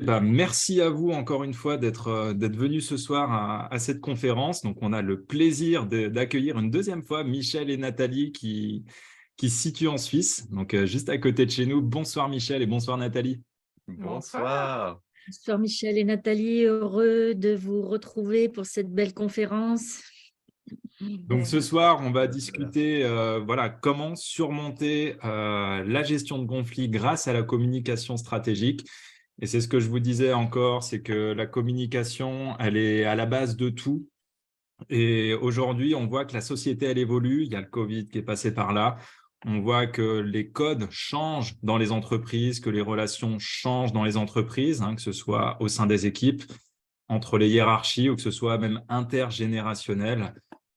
Merci à vous encore une fois d'être venu ce soir à cette conférence. Donc, on a le plaisir d'accueillir une deuxième fois Michel et Nathalie qui se situent en Suisse, donc juste à côté de chez nous. Bonsoir Michel et bonsoir Nathalie. Bonsoir. Bonsoir. Bonsoir Michel et Nathalie, heureux de vous retrouver pour cette belle conférence. Donc ce soir, on va Voilà. discuter voilà, comment surmonter la gestion de conflits grâce à la communication stratégique. Et c'est ce que je vous disais encore, c'est que la communication, elle est à la base de tout. Et aujourd'hui, on voit que la société, elle évolue. Il y a le Covid qui est passé par là. On voit que les codes changent dans les entreprises, que les relations changent dans les entreprises, hein, que ce soit au sein des équipes, entre les hiérarchies ou que ce soit même intergénérationnel.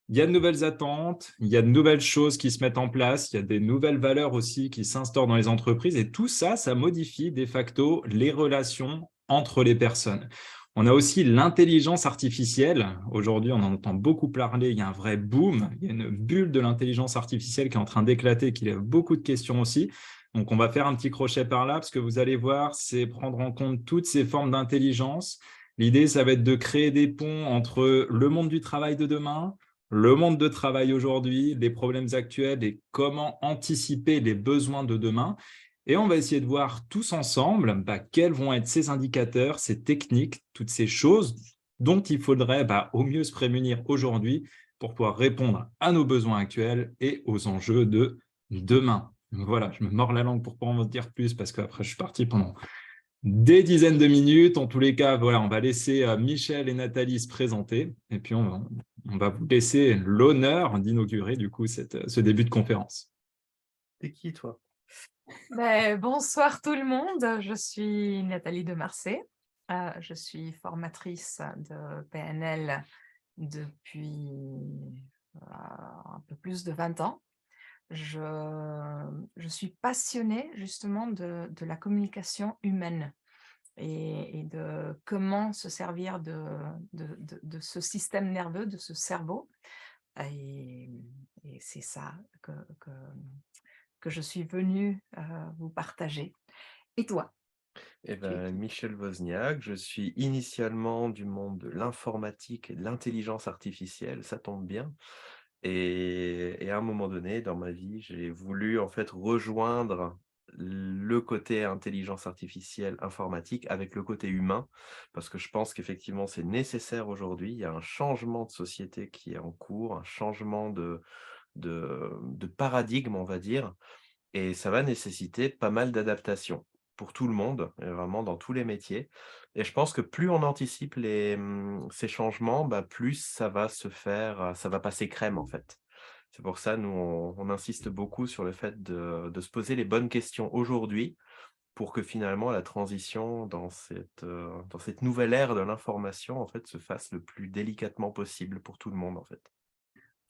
Il y a de nouvelles attentes, il y a de nouvelles choses qui se mettent en place, il y a des nouvelles valeurs aussi qui s'instaurent dans les entreprises et tout ça, ça modifie de facto les relations entre les personnes. On a aussi l'intelligence artificielle. Aujourd'hui, on en entend beaucoup parler. Il y a un vrai boom. Il y a une bulle de l'intelligence artificielle qui est en train d'éclater, qui lève beaucoup de questions aussi. Donc, on va faire un petit crochet par là, parce que vous allez voir, c'est prendre en compte toutes ces formes d'intelligence. L'idée, ça va être de créer des ponts entre le monde du travail de demain, le monde de travail aujourd'hui, les problèmes actuels et comment anticiper les besoins de demain. Et on va essayer de voir tous ensemble quels vont être ces indicateurs, ces techniques, toutes ces choses dont il faudrait au mieux se prémunir aujourd'hui pour pouvoir répondre à nos besoins actuels et aux enjeux de demain. Voilà, je me mords la langue pour ne pas en dire plus parce qu'après je suis parti pendant des dizaines de minutes. En tous les cas, voilà, on va laisser Michel et Nathalie se présenter et puis on va vous laisser l'honneur d'inaugurer du coup ce début de conférence. T'es qui, toi? Bonsoir tout le monde, je suis Nathalie de Marsay. Je suis formatrice de PNL depuis un peu plus de 20 ans. Je suis passionnée justement de la communication humaine et de comment se servir de ce système nerveux, de ce cerveau. Et, et c'est ça que je suis venue vous partager. Et toi, Eh tu es ben, qui? Michel Wozniak, je suis initialement du monde de l'informatique et de l'intelligence artificielle, ça tombe bien. Et à un moment donné, dans ma vie, j'ai voulu en fait rejoindre le côté intelligence artificielle, informatique avec le côté humain, parce que je pense qu'effectivement c'est nécessaire aujourd'hui. Il y a un changement de société qui est en cours, un changement de paradigme, on va dire. Et ça va nécessiter pas mal d'adaptations pour tout le monde, et vraiment dans tous les métiers. Et je pense que plus on anticipe ces changements, plus ça va se faire, ça va passer crème en fait. C'est pour ça, nous, on insiste beaucoup sur le fait de se poser les bonnes questions aujourd'hui pour que finalement la transition dans cette nouvelle ère de l'information en fait se fasse le plus délicatement possible pour tout le monde en fait.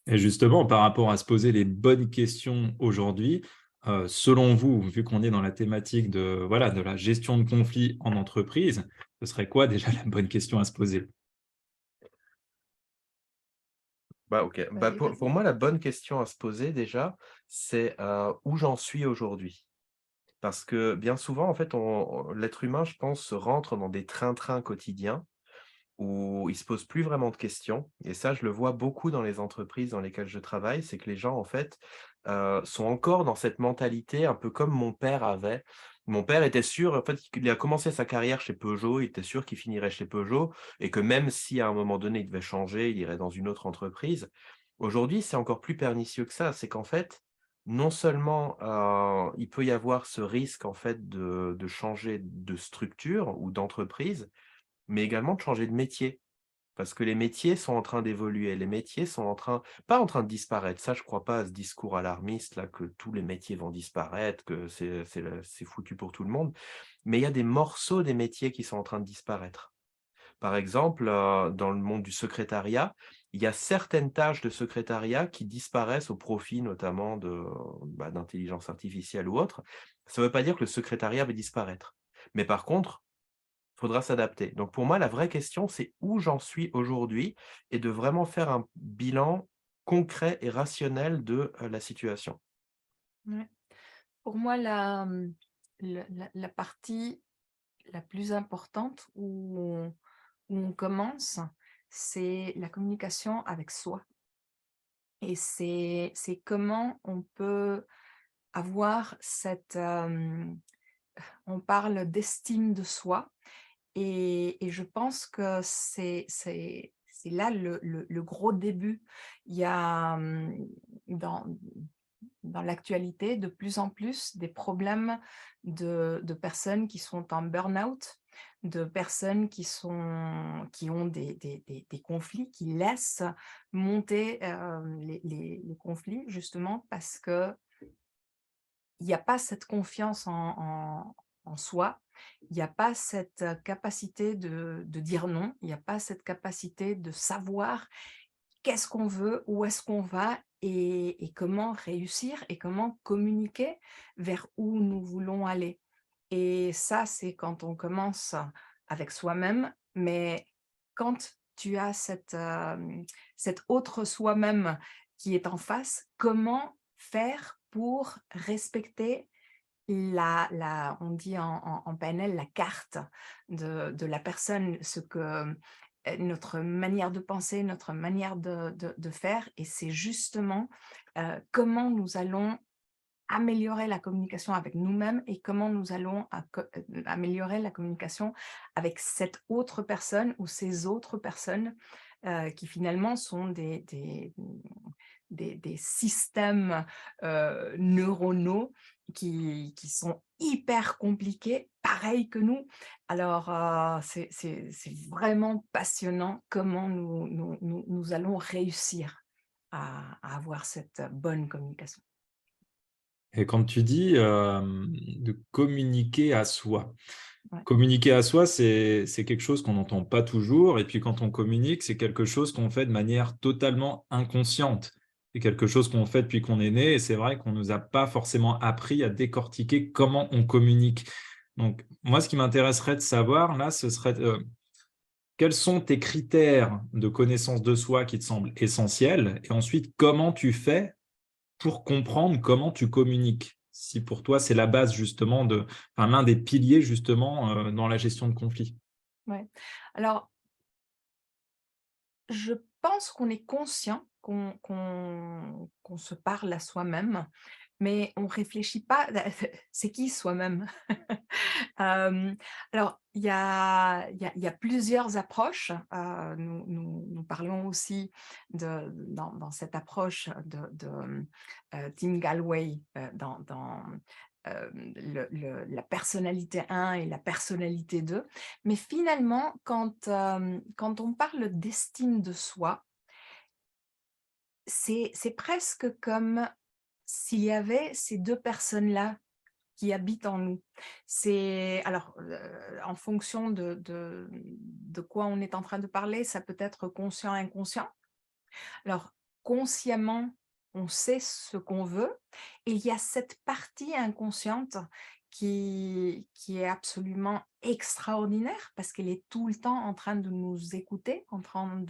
Et justement, par rapport à se poser les bonnes questions aujourd'hui, selon vous, vu qu'on est dans la thématique voilà, de la gestion de conflits en entreprise, ce serait quoi déjà la bonne question à se poser? OK. Vas-y, Pour vas-y. moi, la bonne question à se poser déjà, c'est, où j'en suis aujourd'hui? Parce que bien souvent, en fait, l'être humain, je pense, rentre dans des train-train quotidiens où il se pose plus vraiment de questions et ça, je le vois beaucoup dans les entreprises dans lesquelles je travaille, c'est que les gens, en fait, sont encore dans cette mentalité un peu comme mon père avait. Mon père était sûr, en fait, il a commencé sa carrière chez Peugeot, il était sûr qu'il finirait chez Peugeot et que même si à un moment donné, il devait changer, il irait dans une autre entreprise. Aujourd'hui, c'est encore plus pernicieux que ça. C'est qu'en fait, non seulement, il peut y avoir ce risque, en fait, de changer de structure ou d'entreprise, mais également de changer de métier. Parce que les métiers sont en train d'évoluer, les métiers sont pas en train de disparaître. Ça, je crois pas à ce discours alarmiste là, que tous les métiers vont disparaître, que c'est foutu pour tout le monde. Mais il y a des morceaux des métiers qui sont en train de disparaître. Par exemple, dans le monde du secrétariat, il y a certaines tâches de secrétariat qui disparaissent au profit notamment d'intelligence artificielle ou autre. Ça ne veut pas dire que le secrétariat va disparaître. Mais par contre, il faudra s'adapter. Donc pour moi, la vraie question, c'est où j'en suis aujourd'hui et de vraiment faire un bilan concret et rationnel de, la situation. Ouais. Pour moi, la partie la plus importante où on commence, c'est la communication avec soi. Et c'est comment on peut avoir cette, on parle d'estime de soi et je pense que c'est là le gros début. Il y a, dans l'actualité de plus en plus des problèmes de personnes qui sont en burn-out, de personnes qui ont des conflits, qui laissent monter, les conflits justement parce que il n'y a pas cette confiance en soi, il n'y a pas cette capacité de dire non, il n'y a pas cette capacité de savoir qu'est-ce qu'on veut, où est-ce qu'on va et comment réussir et comment communiquer vers où nous voulons aller. Et ça, c'est quand on commence avec soi-même, mais quand tu as cette autre soi-même qui est en face, comment faire pour respecter on dit en PNL, la carte de la personne, ce que notre manière de penser, notre manière de faire. Et c'est justement comment nous allons améliorer la communication avec nous-mêmes et comment nous allons améliorer la communication avec cette autre personne ou ces autres personnes qui finalement sont des systèmes neuronaux qui sont hyper compliqués, pareil que nous. Alors, c'est vraiment passionnant comment nous allons réussir à avoir cette bonne communication. Et quand tu dis de communiquer à soi, Ouais. communiquer à soi, c'est quelque chose qu'on n'entend pas toujours. Et puis quand on communique, c'est quelque chose qu'on fait de manière totalement inconsciente. C'est quelque chose qu'on fait depuis qu'on est né. Et c'est vrai qu'on ne nous a pas forcément appris à décortiquer comment on communique. Donc, moi, ce qui m'intéresserait de savoir, là, ce serait quels sont tes critères de connaissance de soi qui te semblent essentiels. Et ensuite, comment tu fais pour comprendre comment tu communiques. Si pour toi, c'est la base justement enfin, l'un des piliers justement dans la gestion de conflits. Ouais. Alors, je pense qu'on est conscient qu'on se parle à soi-même, mais on réfléchit pas. C'est qui soi-même? Alors, il y a plusieurs approches. Nous parlons aussi dans cette approche de Tim Galway, dans la personnalité 1 et la personnalité 2. Mais finalement, quand on parle d'estime de soi, c'est presque comme s'il y avait ces 2 personnes-là qui habitent en nous. C'est alors, en fonction de quoi on est en train de parler, ça peut être conscient, inconscient. Alors, consciemment, on sait ce qu'on veut et il y a cette partie inconsciente qui est absolument extraordinaire parce qu'elle est tout le temps en train de nous écouter, en train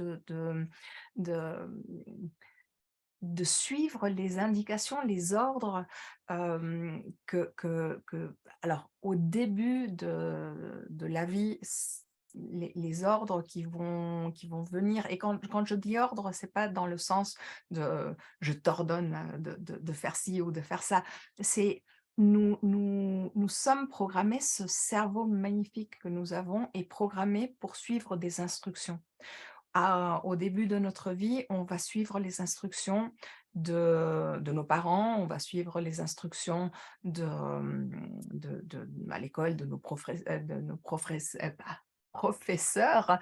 de suivre les indications, les ordres alors au début de la vie, les ordres qui vont venir. Et quand je dis ordre, c'est pas dans le sens de je t'ordonne de faire ci ou de faire ça. C'est nous sommes programmés, ce cerveau magnifique que nous avons est programmé pour suivre des instructions. Au début de notre vie, on va suivre les instructions de nos parents, on va suivre les instructions à l'école, de nos professeurs,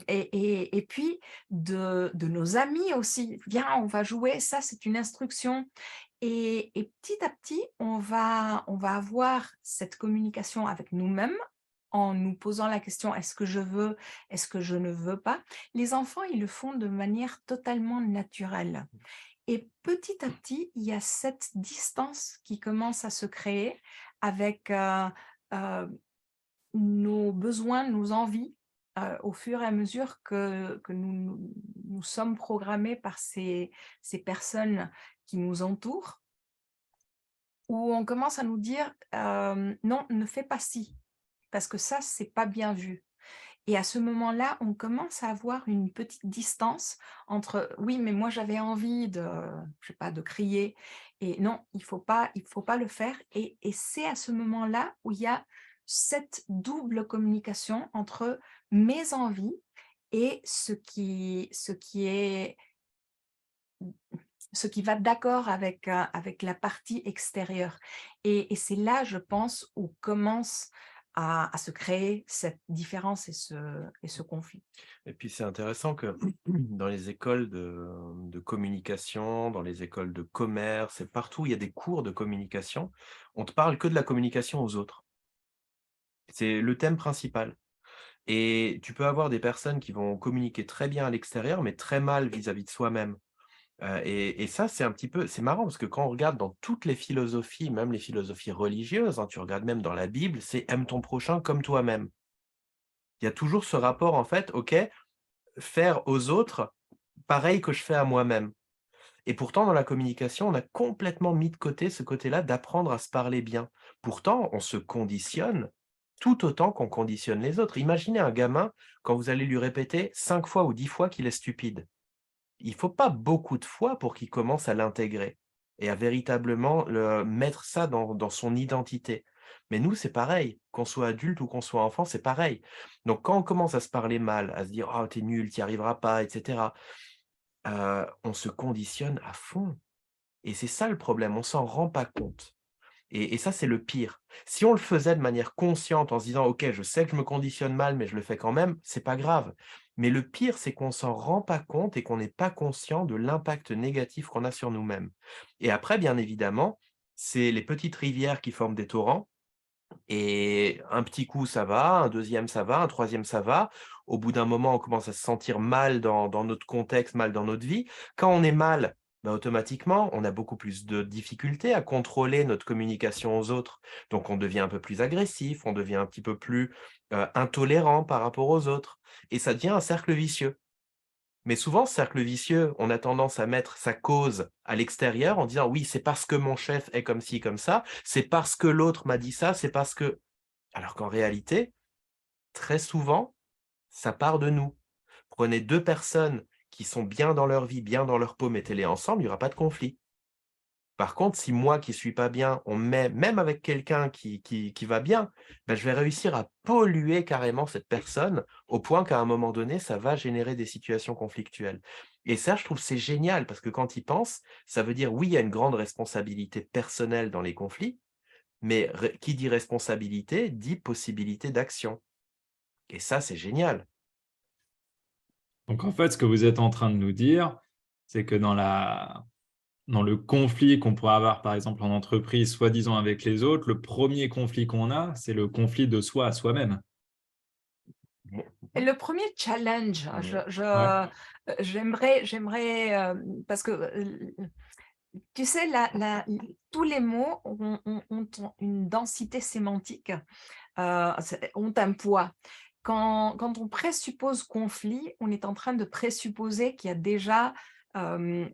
et puis de nos amis aussi. Viens, on va jouer, ça c'est une instruction. Et petit à petit, on va avoir cette communication avec nous-mêmes en nous posant la question: «Est-ce que je veux? Est-ce que je ne veux pas?» Les enfants, ils le font de manière totalement naturelle et petit à petit, il y a cette distance qui commence à se créer avec, heu, nos besoins, nos envies, au fur et à mesure que nous sommes programmés par ces personnes qui nous entourent, où on commence à nous dire: «Non, ne fais pas ci». parce que ça, c'est pas bien vu. Et à ce moment-là, on commence à avoir une petite distance entre oui, mais moi j'avais envie de, je sais pas, de crier, et non, il faut pas le faire. Et c'est à ce moment-là où il y a cette double communication entre mes envies et ce qui va d'accord avec, avec la partie extérieure. Et c'est là, je pense, où commence à se créer cette différence et ce conflit. Et puis c'est intéressant que dans les écoles de communication, dans les écoles de commerce et partout où il y a des cours de communication, on te parle que de la communication aux autres. C'est le thème principal. Et tu peux avoir des personnes qui vont communiquer très bien à l'extérieur, mais très mal vis-à-vis de soi-même. Et ça, c'est un petit peu c'est marrant parce que quand on regarde dans toutes les philosophies, même les philosophies religieuses, hein, tu regardes même dans la Bible, c'est: «Aime ton prochain comme toi-même». Il y a toujours ce rapport en fait, OK, faire aux autres pareil que je fais à moi-même. Et pourtant, dans la communication, on a complètement mis de côté ce côté-là d'apprendre à se parler bien. Pourtant, on se conditionne tout autant qu'on conditionne les autres. Imaginez un gamin, quand vous allez lui répéter 5 fois ou 10 fois qu'il est stupide. Il faut pas beaucoup de fois pour qu'il commence à l'intégrer et à véritablement mettre ça dans son identité. Mais nous, c'est pareil, qu'on soit adulte ou qu'on soit enfant, c'est pareil. Donc quand on commence à se parler mal, à se dire: «Oh, tu nul, tu y arriveras pas» et cetera, on se conditionne à fond et c'est ça le problème, on s'en rend pas compte. Et ça, c'est le pire. Si on le faisait de manière consciente en se disant: «OK, je sais que je me conditionne mal, mais je le fais quand même», c'est pas grave. Mais le pire, c'est qu'on s'en rend pas compte et qu'on n'est pas conscient de l'impact négatif qu'on a sur nous-mêmes. Et après, bien évidemment, c'est les petites rivières qui forment des torrents et un petit coup, ça va, un deuxième ça va, un troisième ça va. Au bout d'un moment, on commence à se sentir mal dans notre contexte, mal dans notre vie. Quand on est mal, bah, automatiquement, on a beaucoup plus de difficultés à contrôler notre communication aux autres. Donc on devient un peu plus agressif, on devient un petit peu plus, intolérant par rapport aux autres et ça devient un cercle vicieux. Mais souvent, ce cercle vicieux, on a tendance à mettre sa cause à l'extérieur en disant: «Oui, c'est parce que mon chef est comme ci, comme ça, c'est parce que l'autre m'a dit ça, c'est parce que» alors qu'en réalité, très souvent, ça part de nous. Prenez 2 personnes qui sont bien dans leur vie, bien dans leur peau, mettez-les ensemble, il y aura pas de conflit. Par contre, si moi qui suis pas bien, on met même avec quelqu'un qui va bien, ben je vais réussir à polluer carrément cette personne au point qu'à un moment donné, ça va générer des situations conflictuelles. Et ça, je trouve, c'est génial parce que quand ils pensent, ça veut dire oui, il y a une grande responsabilité personnelle dans les conflits, mais qui dit responsabilité dit possibilité d'action. Et ça, c'est génial. Donc, en fait, ce que vous êtes en train de nous dire, c'est que dans le conflit qu'on pourrait avoir, par exemple, en entreprise, soi-disant avec les autres, le premier conflit qu'on a, c'est le conflit de soi à soi-même. Et le premier challenge, Ouais. j'aimerais, parce que tu sais, tous les mots ont une densité sémantique, ont un poids. Quand on présuppose conflit, on est en train de présupposer qu'il y a déjà euh,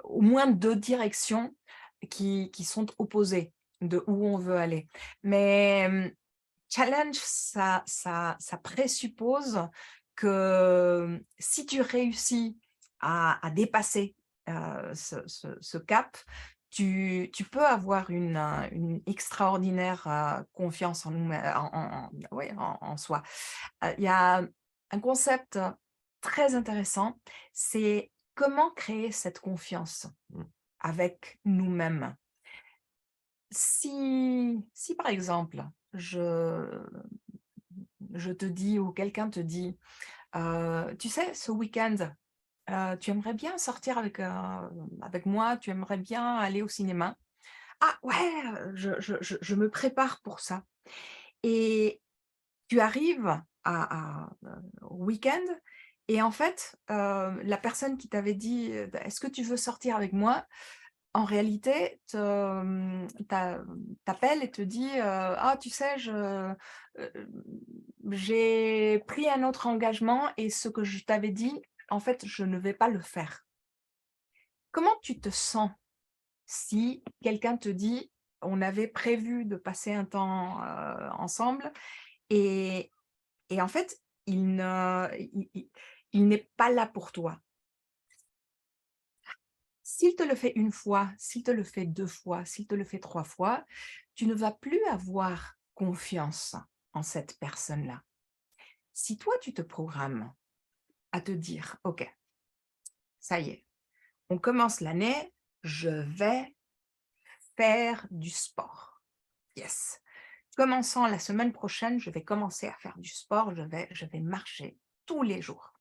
au moins deux directions qui sont opposées de où on veut aller. Mais challenge, ça présuppose que si tu réussis à dépasser ce cap, tu peux avoir une extraordinaire confiance en, nous, ouais, en soi. Il y a un concept très intéressant, c'est comment créer cette confiance Mmh. avec nous-mêmes. Si par exemple, je te dis ou quelqu'un te dit, tu sais, ce week-end, tu aimerais bien sortir avec moi, tu aimerais bien aller au cinéma. Ah ouais, je me prépare pour ça. Et tu arrives au week-end et en fait, la personne qui t'avait dit, «Est-ce que tu veux sortir avec moi?» en réalité, t'appelle et te dit, «Ah, tu sais, j'ai pris un autre engagement et ce que je t'avais dit, en fait, je ne vais pas le faire». Comment tu te sens si quelqu'un te dit: «On avait prévu de passer un temps, ensemble Et, et en fait, il n'est pas là pour toi. S'il te le fait une fois, s'il te le fait 2 fois, s'il te le fait 3 fois, tu ne vas plus avoir confiance en cette personne-là. Si toi, tu te programmes à te dire: «OK, ça y est, on commence l'année, je vais faire du sport. Yes. Commençant la semaine prochaine, je vais commencer à faire du sport, je vais marcher tous les jours».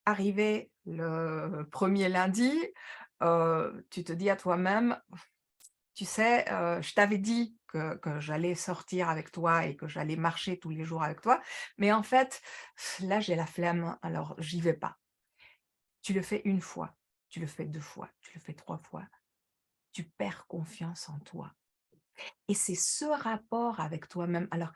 Arrivé le premier lundi, tu te dis à toi-même: «Tu sais, je t'avais dit que j'allais sortir avec toi et que j'allais marcher tous les jours avec toi, mais en fait, là, j'ai la flemme, alors j'y vais pas». Tu le fais une fois, tu le fais 2 fois, tu le fais 3 fois, tu perds confiance en toi. Et c'est ce rapport avec toi-même. Alors,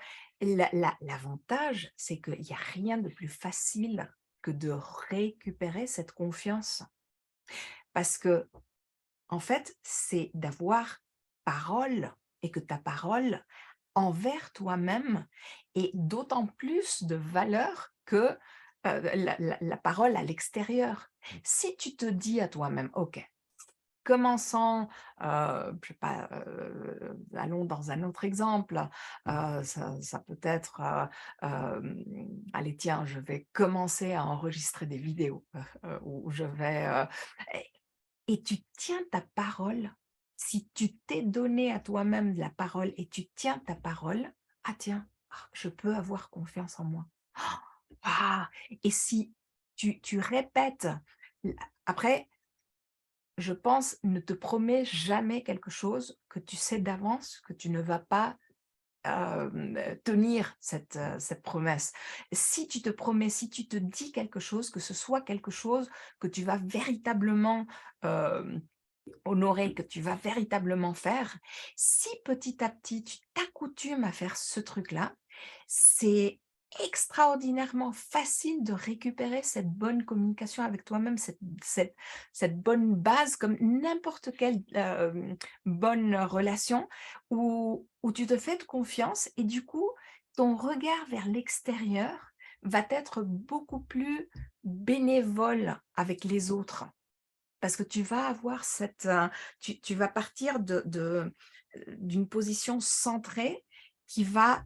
l'avantage, c'est qu'il y a rien de plus facile que de récupérer cette confiance. Parce que, en fait, c'est d'avoir parole et que ta parole envers toi-même est d'autant plus de valeur que la parole à l'extérieur. Si tu te dis à toi-même, OK, commençons, je sais pas, allons dans un autre exemple, ça peut être, allez tiens, je vais commencer à enregistrer des vidéos, ou je vais, et tu tiens ta parole. Si tu t'es donné à toi-même de la parole et tu tiens ta parole, ah tiens, je peux avoir confiance en moi. Ah! Et si tu répètes, après je pense, ne te promets jamais quelque chose que tu sais d'avance que tu ne vas pas, tenir cette promesse. Si tu te promets, si tu te dis quelque chose, que ce soit quelque chose que tu vas véritablement, hem, honorer, que tu vas véritablement faire, si petit à petit tu t'accoutumes à faire ce truc-là, c'est extraordinairement facile de récupérer cette bonne communication avec toi-même, cette bonne base comme n'importe quelle, bonne relation où tu te fais de confiance et du coup, ton regard vers l'extérieur va être beaucoup plus bénévole avec les autres. Parce que tu vas avoir tu vas partir d'une position centrée qui va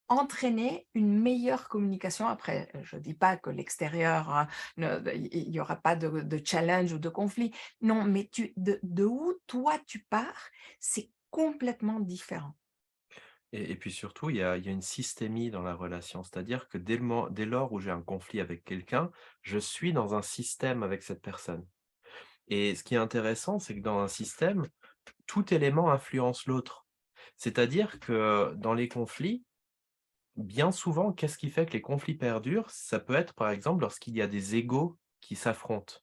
entraîner une meilleure communication. Après, je ne dis pas que l'extérieur, il y aura pas de challenge ou de conflit. Non, mais de où toi tu pars, c'est complètement différent. Et puis surtout, il y a une systémie dans la relation. C'est-à-dire que dès lors où j'ai un conflit avec quelqu'un, je suis dans un système avec cette personne. Et ce qui est intéressant, c'est que dans un système, tout élément influence l'autre. C'est-à-dire que dans les conflits, bien souvent, qu'est-ce qui fait que les conflits perdurent? Ça peut être, par exemple, lorsqu'il y a des égos qui s'affrontent,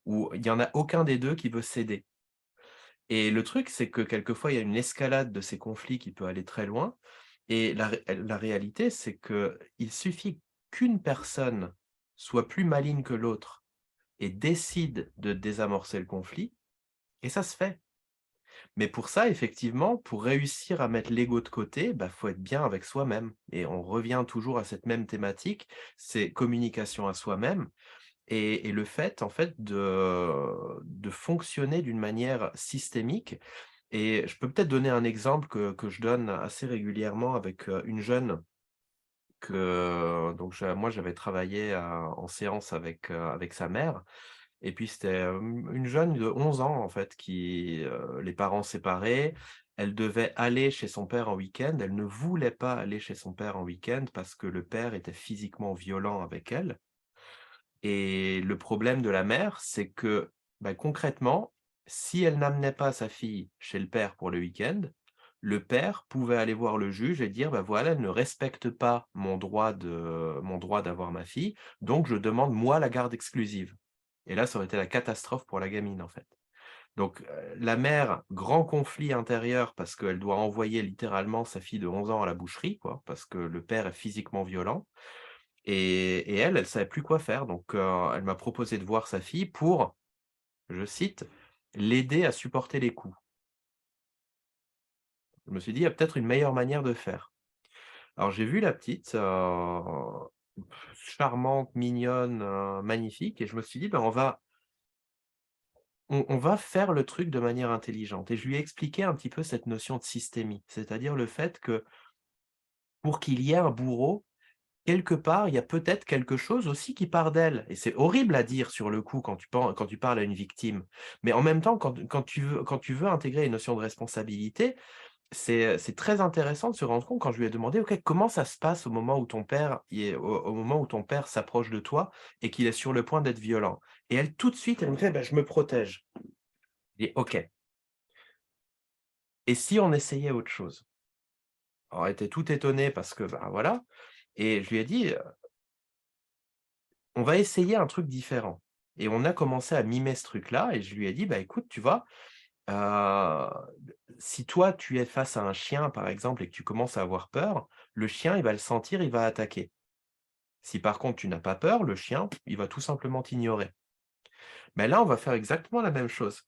ou il y en a aucun des 2 qui veut céder. Et le truc, c'est que quelquefois, il y a une escalade de ces conflits qui peut aller très loin. Et la réalité, c'est qu'il suffit qu'une personne soit plus maligne que l'autre et décide de désamorcer le conflit, et ça se fait. Mais pour ça, effectivement, pour réussir à mettre l'ego de côté, bah, faut être bien avec soi-même. Et on revient toujours à cette même thématique, c'est communication à soi-même et le fait, en fait, de fonctionner d'une manière systémique. Et je peux peut-être donner un exemple que je donne assez régulièrement avec, une jeune donc moi j'avais travaillé, en séance avec sa mère et puis c'était, une jeune de 11 ans en fait qui, les parents séparés, elle devait aller chez son père en week-end. Elle ne voulait pas aller chez son père en week-end parce que le père était physiquement violent avec elle et le problème de la mère, c'est que, bah, concrètement, si elle n'amenait pas sa fille chez le père pour le week-end, le père pouvait aller voir le juge et dire: «Bah, voilà, elle ne respecte pas mon droit d'avoir ma fille, donc je demande moi la garde exclusive». Et là, ça aurait été la catastrophe pour la gamine, en fait. Donc, la mère, grand conflit intérieur parce qu'elle doit envoyer littéralement sa fille de 11 ans à la boucherie, quoi, parce que le père est physiquement violent et elle savait plus quoi faire. Donc, elle m'a proposé de voir sa fille pour, je cite: «l'aider à supporter les coups». Je me suis dit: «Il y a peut-être une meilleure manière de faire». Alors j'ai vu la petite, charmante, mignonne, magnifique et je me suis dit: «Ben, on va faire le truc de manière intelligente» et je lui ai expliqué un petit peu cette notion de systémie. C'est-à-dire le fait que pour qu'il y ait un bourreau, quelque part, il y a peut-être quelque chose aussi qui part d'elle et c'est horrible à dire sur le coup quand tu parles à une victime. Mais en même temps, quand tu veux intégrer une notion de responsabilité, c'est très intéressant de se rendre compte quand je lui ai demandé: «OK, comment ça se passe au moment où ton père il est au moment où ton père s'approche de toi et qu'il est sur le point d'être violent?» et elle, tout de suite, elle me fait: «Bah, je me protège». Et OK. Et si on essayait autre chose? Alors elle était toute étonnée parce que, ben, voilà et je lui ai dit: «On va essayer un truc différent» et on a commencé à mimer ce truc-là et je lui ai dit: «Bah, écoute, tu vois, heu, si toi, tu es face à un chien, par exemple, et que tu commences à avoir peur, le chien, il va le sentir, il va attaquer. Si par contre, tu n'as pas peur, le chien, il va tout simplement t'ignorer. Mais là, on va faire exactement la même chose»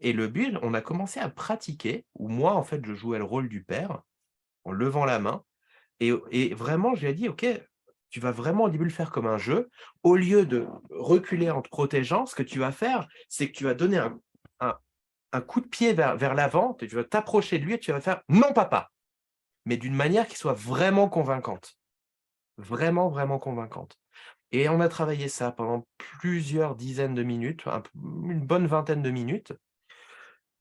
et le but, on a commencé à pratiquer où moi, en fait, je jouais le rôle du père en levant la main. Et vraiment, je lui ai dit: «OK, tu vas vraiment au début le faire comme un jeu. Au lieu de reculer en te protégeant, ce que tu vas faire, c'est que tu vas donner un un coup de pied vers l'avant, et tu vas t'approcher de lui et tu vas faire: "Non papa!"» mais d'une manière qui soit vraiment convaincante. Vraiment, vraiment convaincante. Et on a travaillé ça pendant plusieurs dizaines de minutes, une bonne vingtaine de minutes.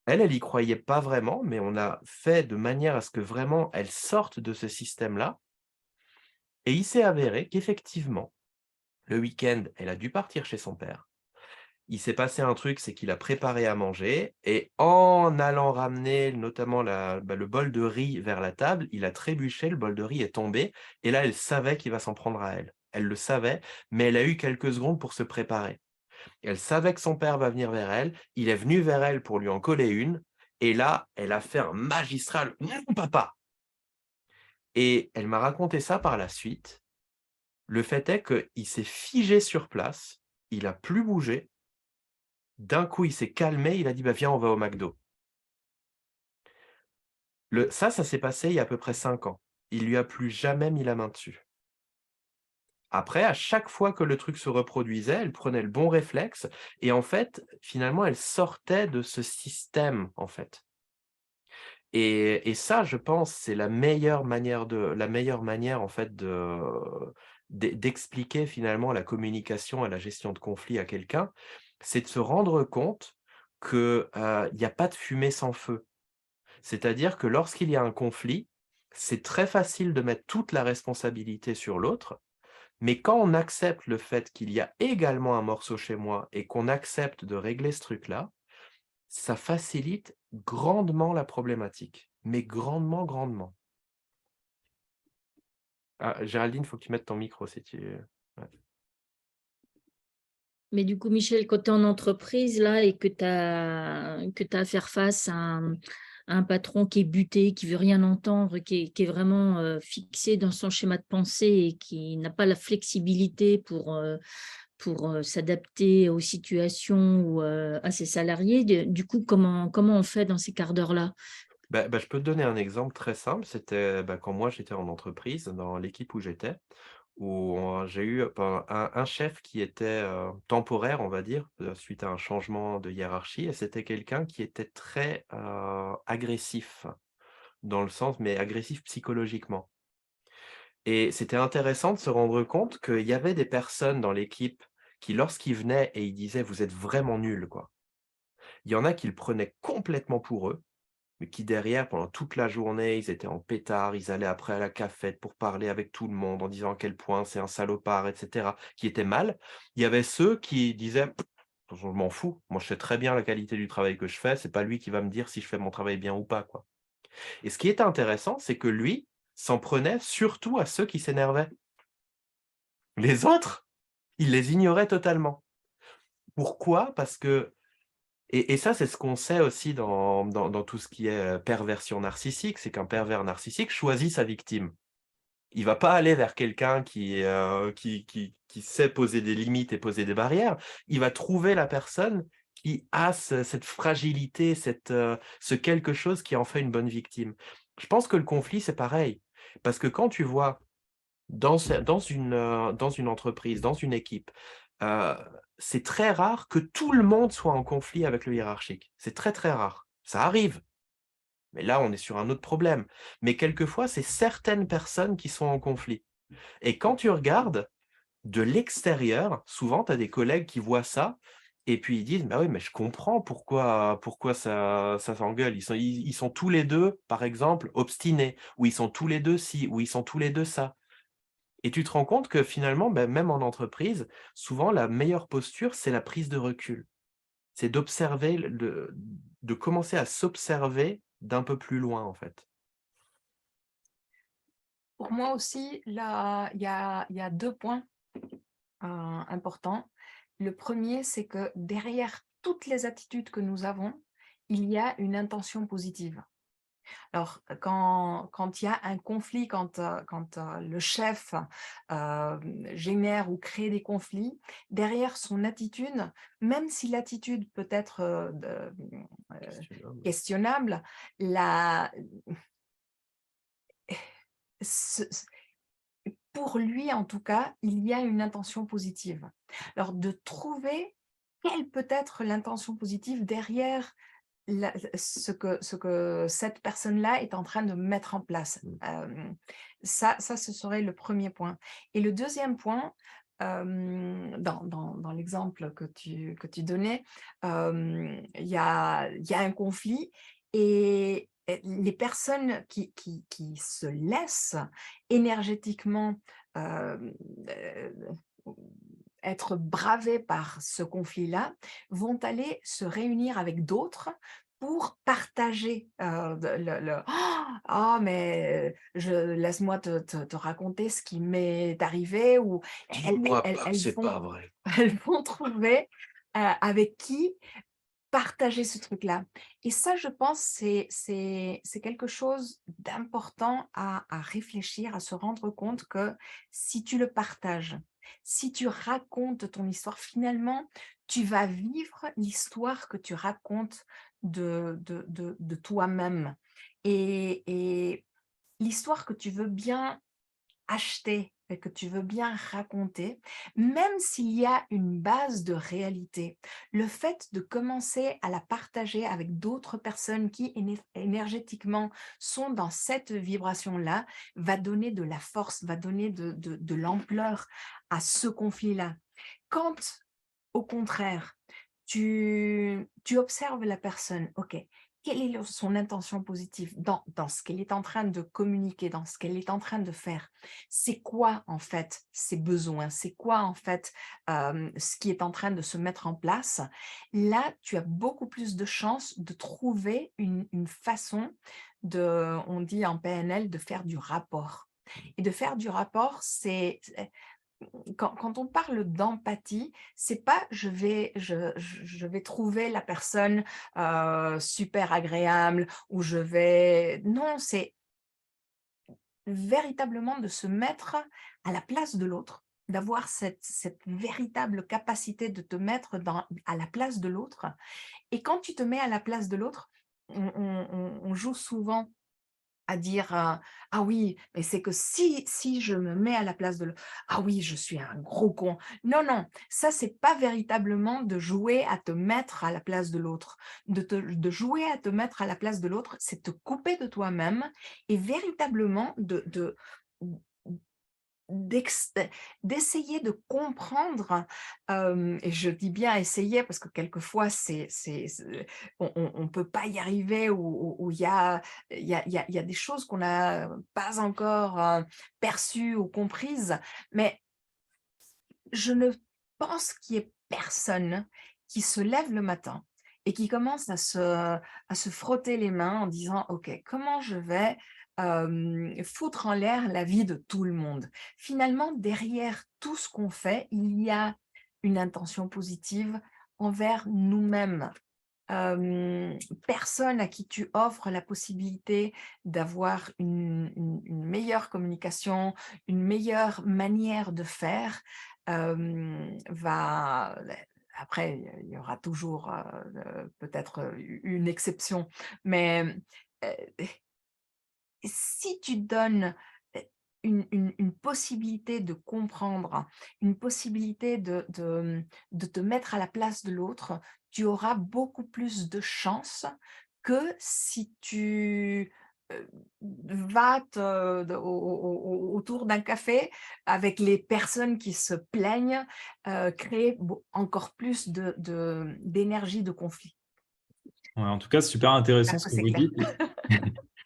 Elle y croyait pas vraiment, mais on a fait de manière à ce que vraiment elle sorte de ce système-là. Et il s'est avéré qu'effectivement, le week-end, elle a dû partir chez son père. Il s'est passé un truc, c'est qu'il a préparé à manger et en allant ramener notamment le bol de riz vers la table, il a trébuché, le bol de riz est tombé et là, elle savait qu'il va s'en prendre à elle. Elle le savait, mais elle a eu quelques secondes pour se préparer. Elle savait que son père va venir vers elle, il est venu vers elle pour lui en coller une et là, elle a fait un magistral: «Non papa!» et elle m'a raconté ça par la suite. Le fait est qu'il s'est figé sur place, il a plus bougé. D'un coup, il s'est calmé, il a dit: «Bah, viens, on va au McDo». Ça s'est passé il y a à peu près 5 ans. Il lui a plus jamais mis la main dessus. Après, à chaque fois que le truc se reproduisait, elle prenait le bon réflexe et en fait, finalement, elle sortait de ce système, en fait. Et ça, je pense, c'est la meilleure manière, en fait, d'expliquer finalement la communication et la gestion de conflits à quelqu'un, c'est de se rendre compte que, il y a pas de fumée sans feu. C'est-à-dire que lorsqu'il y a un conflit, c'est très facile de mettre toute la responsabilité sur l'autre, mais quand on accepte le fait qu'il y a également un morceau chez moi et qu'on accepte de régler ce truc-là, ça facilite grandement la problématique, mais grandement, grandement. Ah, Géraldine, il faut que tu mettes ton micro si tu ouais. Mais du coup, Michel, quand tu es en entreprise là et que tu as à faire face à un patron qui est buté, qui veut rien entendre, qui est vraiment, fixé dans son schéma de pensée et qui n'a pas la flexibilité pour, s'adapter aux situations ou, à ses salariés, du coup, comment on fait dans ces quarts d'heure-là? Je peux te donner un exemple très simple. C'était, quand moi j'étais en entreprise, dans l'équipe où j'étais, où j'ai eu, un chef qui était, temporaire, on va dire, suite à un changement de hiérarchie et c'était quelqu'un qui était très, agressif, dans le sens mais agressif psychologiquement. Et c'était intéressant de se rendre compte qu'il y avait des personnes dans l'équipe qui, lorsqu'ils venaient et ils disaient: «Vous êtes vraiment nuls», quoi. Il y en a qui le prenaient complètement pour eux, mais qui derrière, pendant toute la journée, ils étaient en pétard, ils allaient après à la cafette pour parler avec tout le monde en disant à quel point c'est un salopard et cetera, qui étaient mal. Il y avait ceux qui disaient: «Je m'en fous, moi je sais très bien la qualité du travail que je fais, c'est pas lui qui va me dire si je fais mon travail bien ou pas, quoi». Et ce qui est intéressant, c'est que lui s'en prenait surtout à ceux qui s'énervaient. Les autres, il les ignorait totalement. Pourquoi? Parce que et ça, c'est ce qu'on sait aussi dans tout ce qui est, perversion narcissique, c'est qu'un pervers narcissique choisit sa victime. Il va pas aller vers quelqu'un qui sait poser des limites et poser des barrières. Il va trouver la personne qui a cette fragilité, ce quelque chose qui en fait une bonne victime. Je pense que le conflit, c'est pareil. Parce que quand tu vois dans une entreprise, dans une équipe, c'est très rare que tout le monde soit en conflit avec le hiérarchique. C'est très, très rare. Ça arrive, mais là, on est sur un autre problème. Mais quelquefois, c'est certaines personnes qui sont en conflit. Et quand tu regardes de l'extérieur, souvent, tu as des collègues qui voient ça et puis ils disent: «Bah oui, mais je comprends pourquoi ça s'engueule. Ils sont tous les 2, par exemple, obstinés, ou ils sont tous les 2 ci, ou ils sont tous les 2 ça». Et tu te rends compte que finalement, bah, même en entreprise, souvent la meilleure posture, c'est la prise de recul. C'est d'observer de commencer à s'observer d'un peu plus loin, en fait. Pour moi aussi, là, il y a 2 points importants. Le premier, c'est que derrière toutes les attitudes que nous avons, il y a une intention positive. Alors, quand il y a un conflit, quand le chef génère ou crée des conflits, derrière son attitude, même si l'attitude peut être questionnable, la, ce- ce- pour lui en tout cas, il y a une intention positive. Alors, de trouver quelle peut être l'intention positive derrière ce que cette personne-là est en train de mettre en place. Ça, ce serait le premier point. Et le deuxième point, dans l'exemple que tu donnais, il y a un conflit et les personnes qui se laissent énergétiquement euh, euh, être bravées par ce conflit-là, vont aller se réunir avec d'autres pour partager mais laisse-moi te raconter ce qui m'est arrivé ou Dis-moi elles, pas que elles c'est vont pas vrai. elles vont trouver avec qui partager ce truc-là. Et ça, je pense, c'est quelque chose d'important à réfléchir, à se rendre compte que si tu le partages, si tu racontes ton histoire, finalement, tu vas vivre l'histoire que tu racontes de toi-même. Et l'histoire que tu veux bien acheter et que tu veux bien raconter, même s'il y a une base de réalité, le fait de commencer à la partager avec d'autres personnes qui énergétiquement sont dans cette vibration-là, va donner de la force, va donner de l'ampleur à ce conflit-là. Quand, au contraire, tu observes la personne, ok, quelle est son intention positive dans ce qu'elle est en train de communiquer, dans ce qu'elle est en train de faire? C'est quoi en fait ses besoins? C'est quoi en fait ce qui est en train de se mettre en place? Là, tu as beaucoup plus de chances de trouver une façon on dit en PNL, de faire du rapport. Et de faire du rapport, quand on parle d'empathie, c'est pas je vais trouver la personne super agréable ou non, c'est véritablement de se mettre à la place de l'autre, d'avoir cette véritable capacité de te mettre à la place de l'autre. Et quand tu te mets à la place de l'autre, on joue souvent à dire, «Ah oui, mais c'est que si je me mets à la place de l'autre, ah oui, je suis un gros con». Non, non, ça, c'est pas véritablement de jouer à te mettre à la place de l'autre. De jouer à te mettre à la place de l'autre, c'est te couper de toi-même et véritablement d'ex d'essayer de comprendre, et je dis bien essayer parce que quelquefois on peut pas y arriver ou il y a des choses qu'on n'a pas encore, perçues ou comprises. Mais je ne pense qu'il y ait personne qui se lève le matin et qui commence à se frotter les mains en disant: «OK, comment je vais, foutre en l'air la vie de tout le monde?» Finalement, derrière tout ce qu'on fait, il y a une intention positive envers nous-mêmes. Personne à qui tu offres la possibilité d'avoir une meilleure communication, une meilleure manière de faire, va après il y aura toujours, peut-être, une exception, mais, heu, si tu donnes, une possibilité de comprendre, une possibilité de te mettre à la place de l'autre, tu auras beaucoup plus de chances que si tu vas autour d'un café avec les personnes qui se plaignent, créer encore plus d'énergie de conflit. Ouais, en tout cas, c'est super intéressant J'espère ce que que c'est vous clair.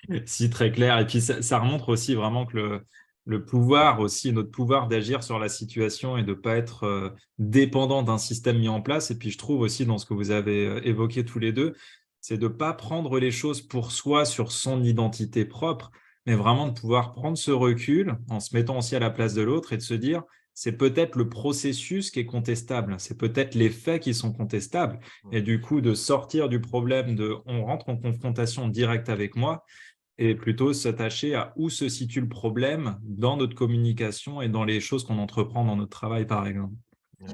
dites. Si, très clair. Et puis, ça remontre aussi vraiment que le pouvoir aussi, notre pouvoir d'agir sur la situation et de ne pas être dépendant d'un système mis en place. Et puis, je trouve aussi dans ce que vous avez évoqué tous les deux, c'est de ne pas prendre les choses pour soi sur son identité propre, mais vraiment de pouvoir prendre ce recul en se mettant aussi à la place de l'autre et de se dire, c'est peut-être le processus qui est contestable, c'est peut-être les faits qui sont contestables. Et du coup, de sortir du problème de on rentre en confrontation directe avec moi et plutôt s'attacher à où se situe le problème dans notre communication et dans les choses qu'on entreprend dans notre travail, par exemple. Ouais.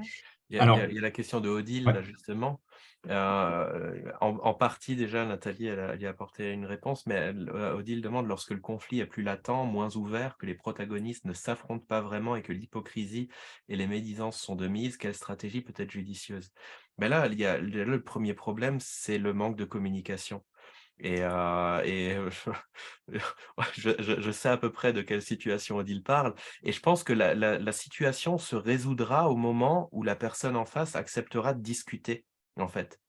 Ouais. Alors, Il y a la question de Odile, ouais. là, justement. En partie, déjà, Nathalie, elle y a apporté une réponse, mais Odile demande, lorsque le conflit est plus latent, moins ouvert, que les protagonistes ne s'affrontent pas vraiment et que l'hypocrisie et les médisances sont de mise, quelle stratégie peut être judicieuse? Ben là, le premier problème, c'est le manque de communication. Et je sais à peu près de quelle situation Odile parle et je pense que la situation se résoudra au moment où la personne en face acceptera de discuter, en fait.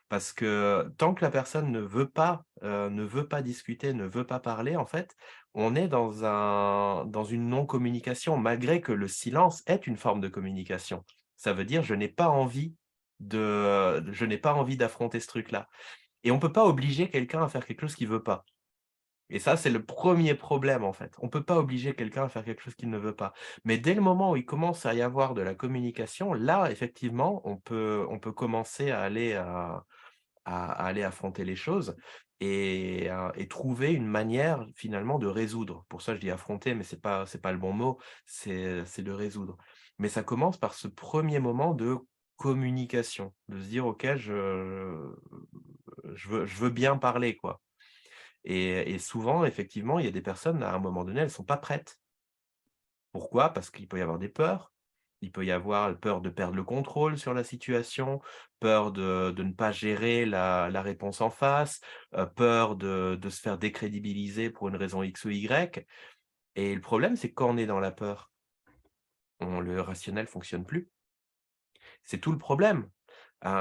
Parce que tant que la personne ne veut pas discuter, ne veut pas parler, en fait, on est dans une non-communication, malgré que le silence est une forme de communication. Ça veut dire: je n'ai pas envie d'affronter ce truc-là. Et on peut pas obliger quelqu'un à faire quelque chose qu'il veut pas. Et ça, c'est le premier problème, en fait. On peut pas obliger quelqu'un à faire quelque chose qu'il ne veut pas. Mais dès le moment où il commence à y avoir de la communication, là, effectivement, on peut commencer à aller, à aller affronter les choses et trouver une manière, finalement, de résoudre. Pour ça, je dis affronter, mais c'est pas le bon mot, c'est de résoudre. Mais ça commence par ce premier moment de communication, de se dire: «OK, je veux bien parler, quoi». Et souvent, effectivement, il y a des personnes, à un moment donné, elles sont pas prêtes. Pourquoi? Parce qu'il peut y avoir des peurs. Il peut y avoir peur de perdre le contrôle sur la situation, peur de ne pas gérer la réponse en face, peur de se faire décrédibiliser pour une raison X ou Y. Et le problème, c'est que quand on est dans la peur, le rationnel fonctionne plus. C'est tout le problème.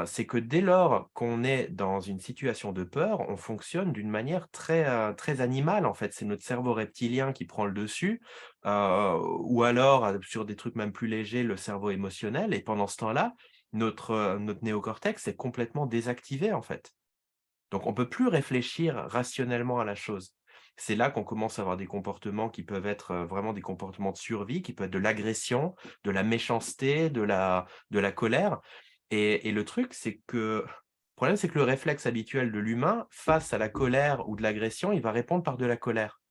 C'est que dès lors qu'on est dans une situation de peur, on fonctionne d'une manière très animale, en fait. C'est notre cerveau reptilien qui prend le dessus, ou alors, sur des trucs même plus légers, le cerveau émotionnel et pendant ce temps-là, notre néocortex est complètement désactivé, en fait. Donc on peut plus réfléchir rationnellement à la chose. C'est là qu'on commence à avoir des comportements qui peuvent être, vraiment des comportements de survie, qui peuvent être de l'agression, de la méchanceté, de la colère et le truc, c'est que le problème, c'est que le réflexe habituel de l'humain face à la colère ou de l'agression, il va répondre par de la colère.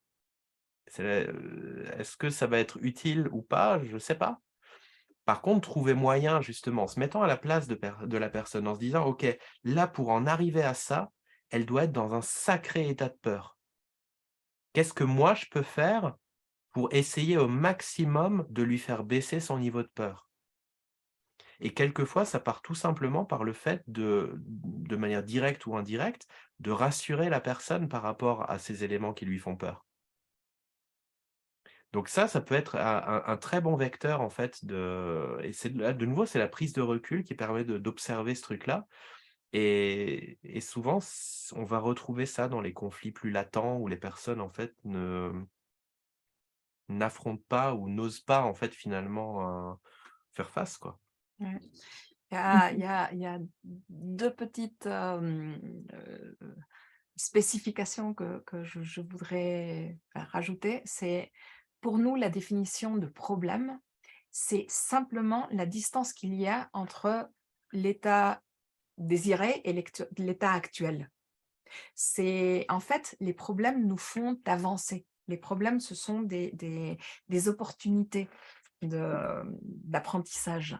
Est-ce que ça va être utile ou pas? Je ne sais pas. Par contre, trouver moyen justement, en se mettant à la place de la personne, en se disant: «OK, là, pour en arriver à ça, elle doit être dans un sacré état de peur. Qu'est-ce que moi je peux faire pour essayer au maximum de lui faire baisser son niveau de peur?» Et quelquefois, ça part tout simplement par le fait de manière directe ou indirecte, de rassurer la personne par rapport à ces éléments qui lui font peur. Donc ça peut être un très bon vecteur en fait et c'est là, de nouveau, c'est la prise de recul qui permet d'observer ce truc-là et souvent on va retrouver ça dans les conflits plus latents où les personnes en fait n'affrontent pas ou n'osent pas en fait finalement, faire face, quoi. Ouais. Il y a 2 petites, spécifications que je voudrais rajouter. C'est pour nous, la définition de problème, c'est simplement la distance qu'il y a entre l'état désiré et l'état actuel. C'est en fait, les problèmes nous font avancer. Les problèmes, ce sont des opportunités d'apprentissage.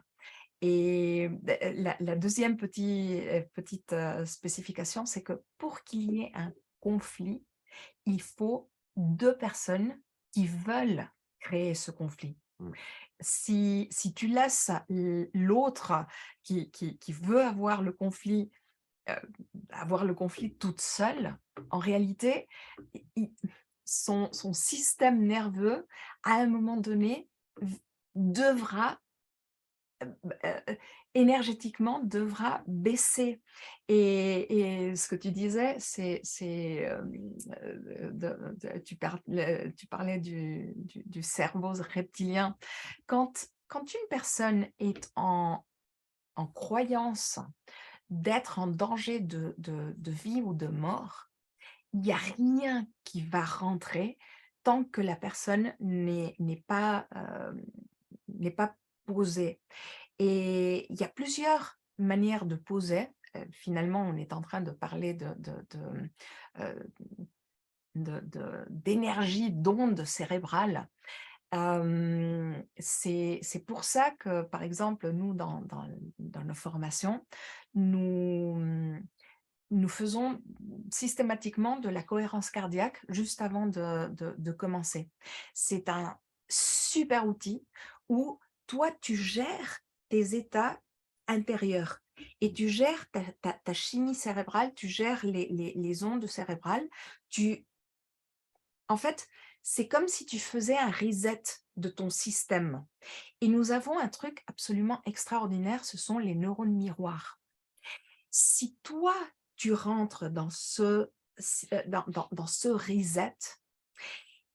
Et la deuxième petite spécification, c'est que pour qu'il y ait un conflit, il faut 2 personnes qui veulent créer ce conflit. Mm. Si tu laisses l'autre qui veut avoir le conflit toute seule, en réalité, son système nerveux, à un moment donné, devra énergétiquement devra baisser. Et ce que tu disais, tu parlais du cerveau reptilien. Quand une personne est en croyance d'être en danger de vie ou de mort, il n'y a rien qui va rentrer tant que la personne n'est pas posée. Et il y a plusieurs manières de poser. Finalement, on est en train de parler d'énergie, d'ondes cérébrales. C'est pour ça que, par exemple, nous, dans nos formations, nous faisons systématiquement de la cohérence cardiaque juste avant de commencer. C'est un super outil où toi, tu gères tes états intérieurs et tu gères ta chimie cérébrale, tu gères les ondes cérébrales. En fait, c'est comme si tu faisais un reset de ton système. Et nous avons un truc absolument extraordinaire, ce sont les neurones miroirs. Si toi, tu rentres dans ce reset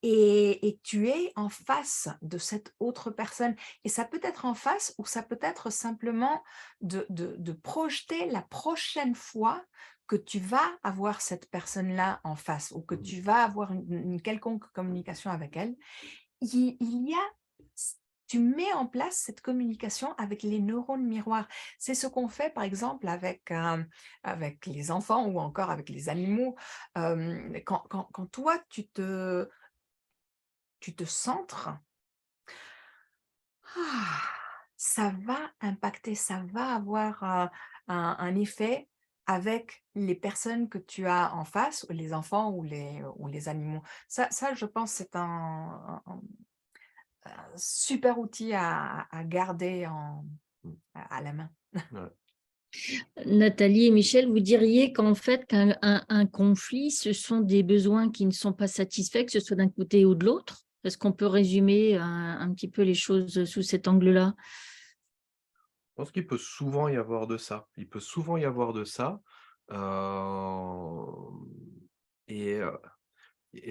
et tu es en face de cette autre personne, et ça peut être en face ou ça peut être simplement de projeter la prochaine fois que tu vas avoir cette personne-là en face ou que tu vas avoir une quelconque communication avec elle, il y a tu mets en place cette communication avec les neurones miroirs. C'est ce qu'on fait, par exemple, avec les enfants ou encore avec les animaux. Quand toi, tu te centres, ça va impacter, ça va avoir un effet avec les personnes que tu as en face, les enfants ou les animaux. Ça, je pense, c'est un super outil à garder à la main. Ouais. Nathalie et Michel, vous diriez qu'en fait, qu'un conflit, ce sont des besoins qui ne sont pas satisfaits, que ce soit d'un côté ou de l'autre? Est-ce qu'on peut résumer un petit peu les choses sous cet angle-là? Je pense qu'il peut souvent y avoir de ça. Il peut souvent y avoir de ça. Et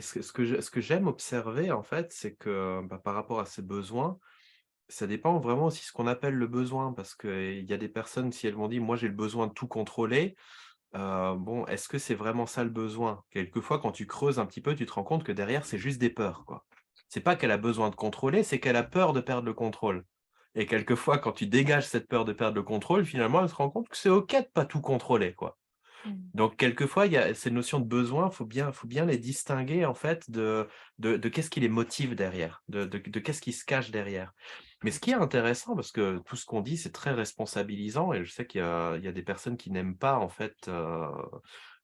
ce que j'aime observer, en fait, c'est que par rapport à ces besoins, ça dépend vraiment aussi ce qu'on appelle le besoin. Parce qu'il y a des personnes, si elles m'ont dit, moi j'ai le besoin de tout contrôler, bon, est-ce que c'est vraiment ça le besoin? Quelquefois, quand tu creuses un petit peu, tu te rends compte que derrière, c'est juste des peurs, quoi. C'est pas qu'elle a besoin de contrôler, c'est qu'elle a peur de perdre le contrôle. Et quelquefois, quand tu dégages cette peur de perdre le contrôle, finalement, elle se rend compte que c'est OK de pas tout contrôler, quoi. Donc quelquefois, il y a ces notions de besoin, faut bien les distinguer en fait de qu'est-ce qui les motive derrière, de qu'est-ce qui se cache derrière. Mais ce qui est intéressant, parce que tout ce qu'on dit, c'est très responsabilisant et je sais qu'il y a des personnes qui n'aiment pas en fait,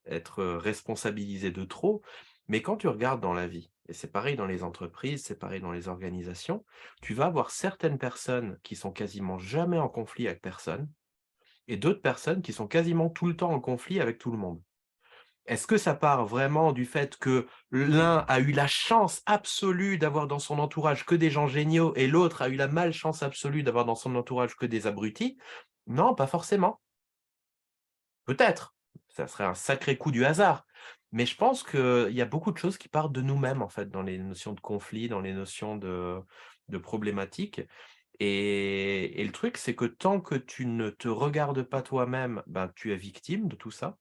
être responsabilisées de trop. Mais quand tu regardes dans la vie, et c'est pareil dans les entreprises, c'est pareil dans les organisations, tu vas avoir certaines personnes qui sont quasiment jamais en conflit avec personne et d'autres personnes qui sont quasiment tout le temps en conflit avec tout le monde. Est-ce que ça part vraiment du fait que l'un a eu la chance absolue d'avoir dans son entourage que des gens géniaux et l'autre a eu la malchance absolue d'avoir dans son entourage que des abrutis? Non, pas forcément. Peut-être, ça serait un sacré coup du hasard. Mais je pense qu'il y a beaucoup de choses qui partent de nous-mêmes, en fait, dans les notions de conflit, dans les notions de problématiques. Et le truc, c'est que tant que tu ne te regardes pas toi-même, ben, tu es victime de tout ça.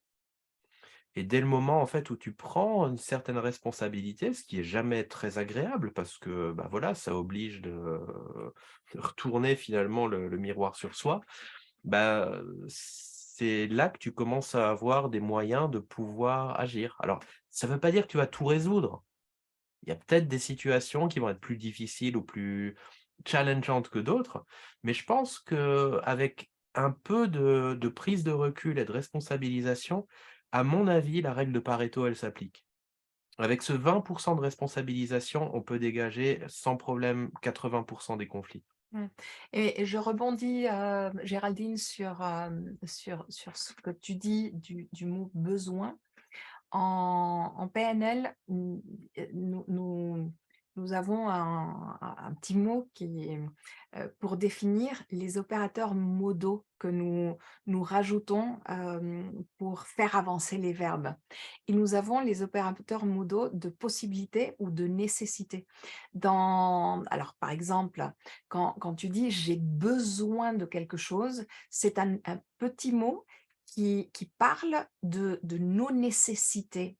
Et dès le moment, en fait, où tu prends une certaine responsabilité, ce qui est jamais très agréable parce que, bah, voilà, ça oblige de retourner finalement le miroir sur soi, bah, c'est là que tu commences à avoir des moyens de pouvoir agir. Alors, ça ne veut pas dire que tu vas tout résoudre. Il y a peut-être des situations qui vont être plus difficiles ou plus challengeantes que d'autres, mais je pense qu'avec un peu de prise de recul et de responsabilisation, à mon avis, la règle de Pareto, elle s'applique. Avec ce 20% de responsabilisation, on peut dégager sans problème 80% des conflits. Mmh. Et je rebondis, Géraldine, sur ce que tu dis du mot besoin. En PNL, nous avons un petit mot qui est, pour définir les opérateurs modaux que nous rajoutons, pour faire avancer les verbes. Et nous avons les opérateurs modaux de possibilité ou de nécessité. Alors, par exemple, quand tu dis: «J'ai besoin de quelque chose», c'est un petit mot qui parle de nos nécessités.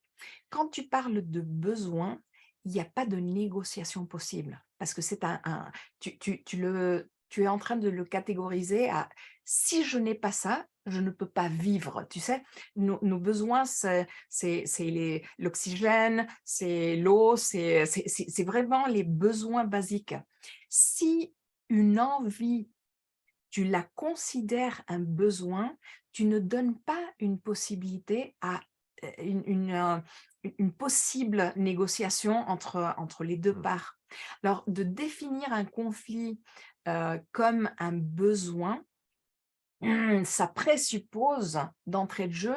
Quand tu parles de besoin, il n'y a pas de négociation possible parce que c'est tu es en train de le catégoriser à si je n'ai pas ça, je ne peux pas vivre. Tu sais, nos besoins, c'est l'oxygène, c'est l'eau, c'est vraiment les besoins basiques. Si une envie tu la considères un besoin, tu ne donnes pas une possibilité à une possible négociation entre les deux Mmh. parts. Alors, de définir un conflit comme un besoin, ça présuppose d'entrée de jeu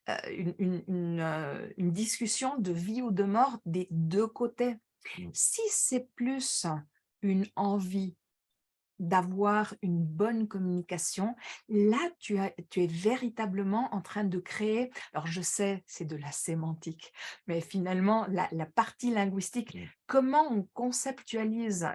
une discussion de vie ou de mort des deux côtés. Mmh. Si c'est plus une envie d'avoir une bonne communication, là, tu es véritablement en train de créer, alors je sais, c'est de la sémantique, mais finalement, la partie linguistique, Mmh. comment on conceptualise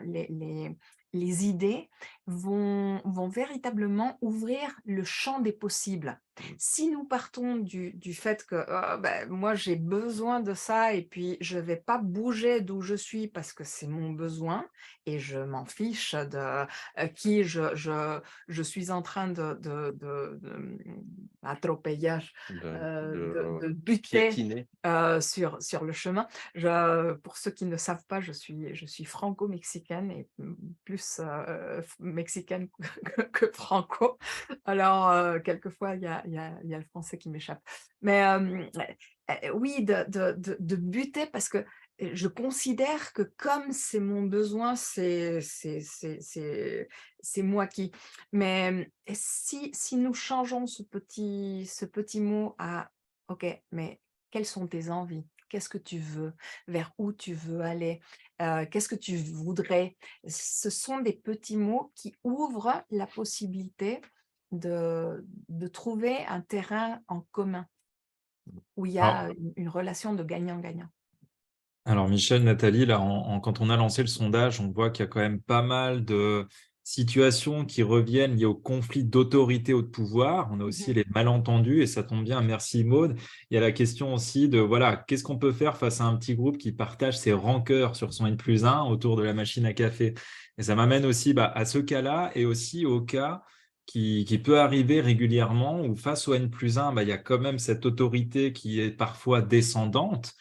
les idées vont véritablement ouvrir le champ des possibles. Mmh. Si nous partons du fait que ah, ben, moi j'ai besoin de ça et puis je ne vais pas bouger d'où je suis parce que c'est mon besoin et je m'en fiche de qui je suis en train atropellar, de buter Piétiner. sur le chemin. Pour ceux qui ne savent pas, je suis franco-mexicaine et plus mexicaine que franco. Alors, quelquefois, il y a le français qui m'échappe. Mais oui, de buter parce que je considère que comme c'est mon besoin, c'est moi qui. Mais si nous changeons ce petit mot à OK, mais quelles sont tes envies? Qu'est-ce que tu veux? Vers où tu veux aller? Qu'est-ce que tu voudrais? Ce sont des petits mots qui ouvrent la possibilité de trouver un terrain en commun où il y Alors, a une relation de gagnant-gagnant. Alors Michel, Nathalie, là, quand on a lancé le sondage, on voit qu'il y a quand même pas mal de situations qui reviennent liées au conflit d'autorité ou de pouvoir. On a aussi Mhm. les malentendus, et ça tombe bien, merci Maude. Il y a la question aussi de, voilà, qu'est-ce qu'on peut faire face à un petit groupe qui partage ses rancœurs sur son N+1 autour de la machine à café. Et ça m'amène aussi à ce cas-là et aussi au cas qui peut arriver régulièrement où face au N+1, il y a quand même cette autorité qui est parfois descendante.